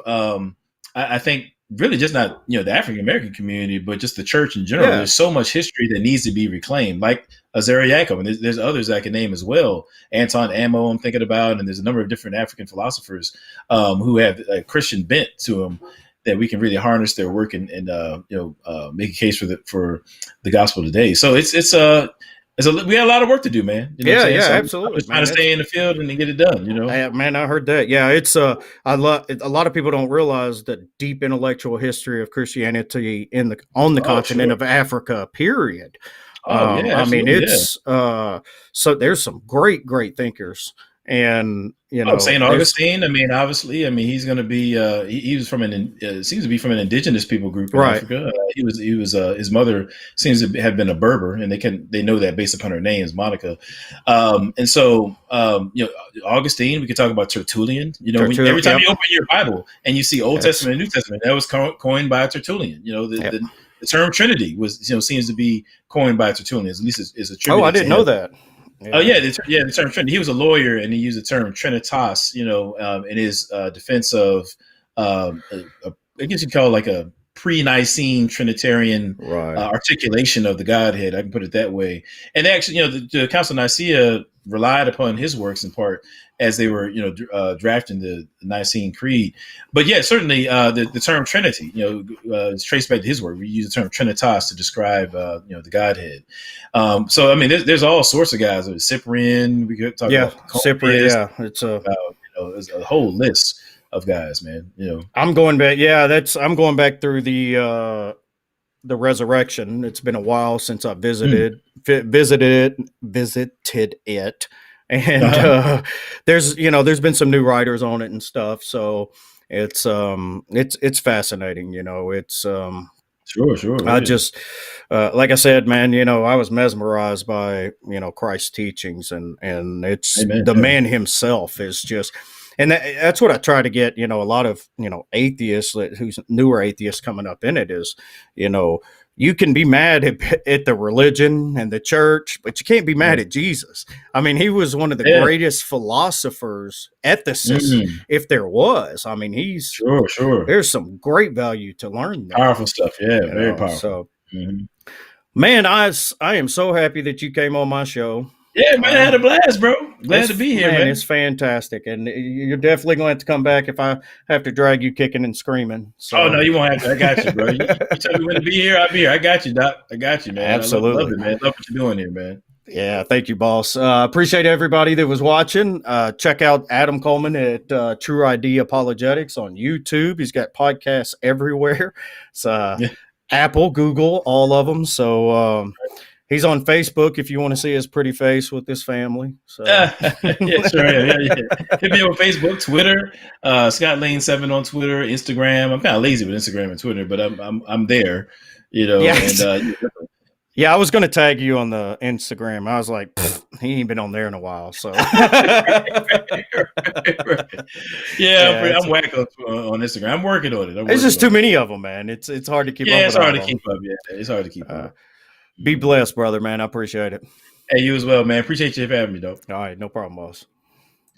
I think really just not the African American community, but just the church in general. Yeah. There's so much history that needs to be reclaimed, like Azariah Yaakov, and there's others I can name as well. Anton Amo, I'm thinking about, and there's a number of different African philosophers who have a Christian bent to them that we can really harness their work and make a case for the gospel today. So we got a lot of work to do, man. You know what I'm saying? So absolutely. I'm just trying to stay in the field and get it done. Man, I heard that. Yeah, it's I love a lot of people don't realize the deep intellectual history of Christianity on the continent of Africa. Period. Oh yeah, I mean, it's so there's some great thinkers, and St. Augustine. I mean, obviously, he's going to be. He was from seems to be from an indigenous people group in Africa. He was. His mother seems to have been a Berber, and they know that based upon her name is Monica. And so, Augustine. We could talk about Tertullian. Every time you open your Bible and you see Old Testament and New Testament, that was coined by Tertullian. The term Trinity was, seems to be coined by Tertullian. At least is a Trinity. Oh, I didn't know that. Yeah. Oh yeah, the term Trinity. He was a lawyer, and he used the term Trinitas, in his defense of, I guess you'd call it like a pre-Nicene Trinitarian articulation of the Godhead. I can put it that way. And actually, the Council of Nicaea relied upon his works in part as they were, drafting the Nicene Creed. But yeah, certainly the term Trinity, is traced back to his work. We use the term Trinitas to describe, the Godhead. So I mean, there's all sorts of guys. Cyprian, we could talk about Cyprian. Yeah, it's there's a whole list of guys, man. I'm going back. Yeah, I'm going back through the resurrection. It's been a while since I visited it. And there's been some new writers on it and stuff. So it's fascinating. It's sure. I just like I said, man, I was mesmerized by Christ's teachings, and it's the man himself is just. And that's what I try to get, a lot of, atheists, who's newer atheists coming up in it is, you can be mad at the religion and the church, but you can't be mad at Jesus. I mean, he was one of the greatest philosophers, ethicists, if there was. I mean, he's sure. There's some great value to learn there. Powerful stuff. Yeah, very powerful. So, man, I am so happy that you came on my show. Yeah, man, I had a blast, bro. Glad to be here, man. It's fantastic, and you're definitely going to have to come back if I have to drag you kicking and screaming. So. Oh no, you won't have to. I got you, bro. You tell me when to be here, I'll be here. I got you, Doc. I got you, man. Absolutely, I love it, man. Love what you're doing here, man. Yeah, thank you, boss. Appreciate everybody that was watching. Check out Adam Coleman at Tru-ID Apologetics on YouTube. He's got podcasts everywhere. It's Apple, Google, all of them. So. He's on Facebook if you want to see his pretty face with his family. So. Yeah, sure. Yeah. Hit me on Facebook, Twitter, Scott Lane 7 on Twitter, Instagram. I'm kind of lazy with Instagram and Twitter, but I'm there. And I was going to tag you on the Instagram. I was like, he ain't been on there in a while. So right. I'm whack on Instagram. I'm working on it. There's just too many of them, man. It's hard to keep up. Yeah, it's hard to keep up. Yeah, it's hard to keep up. Be blessed, brother, man. I appreciate it. Hey, you as well, man. Appreciate you for having me, though. All right, no problem, boss.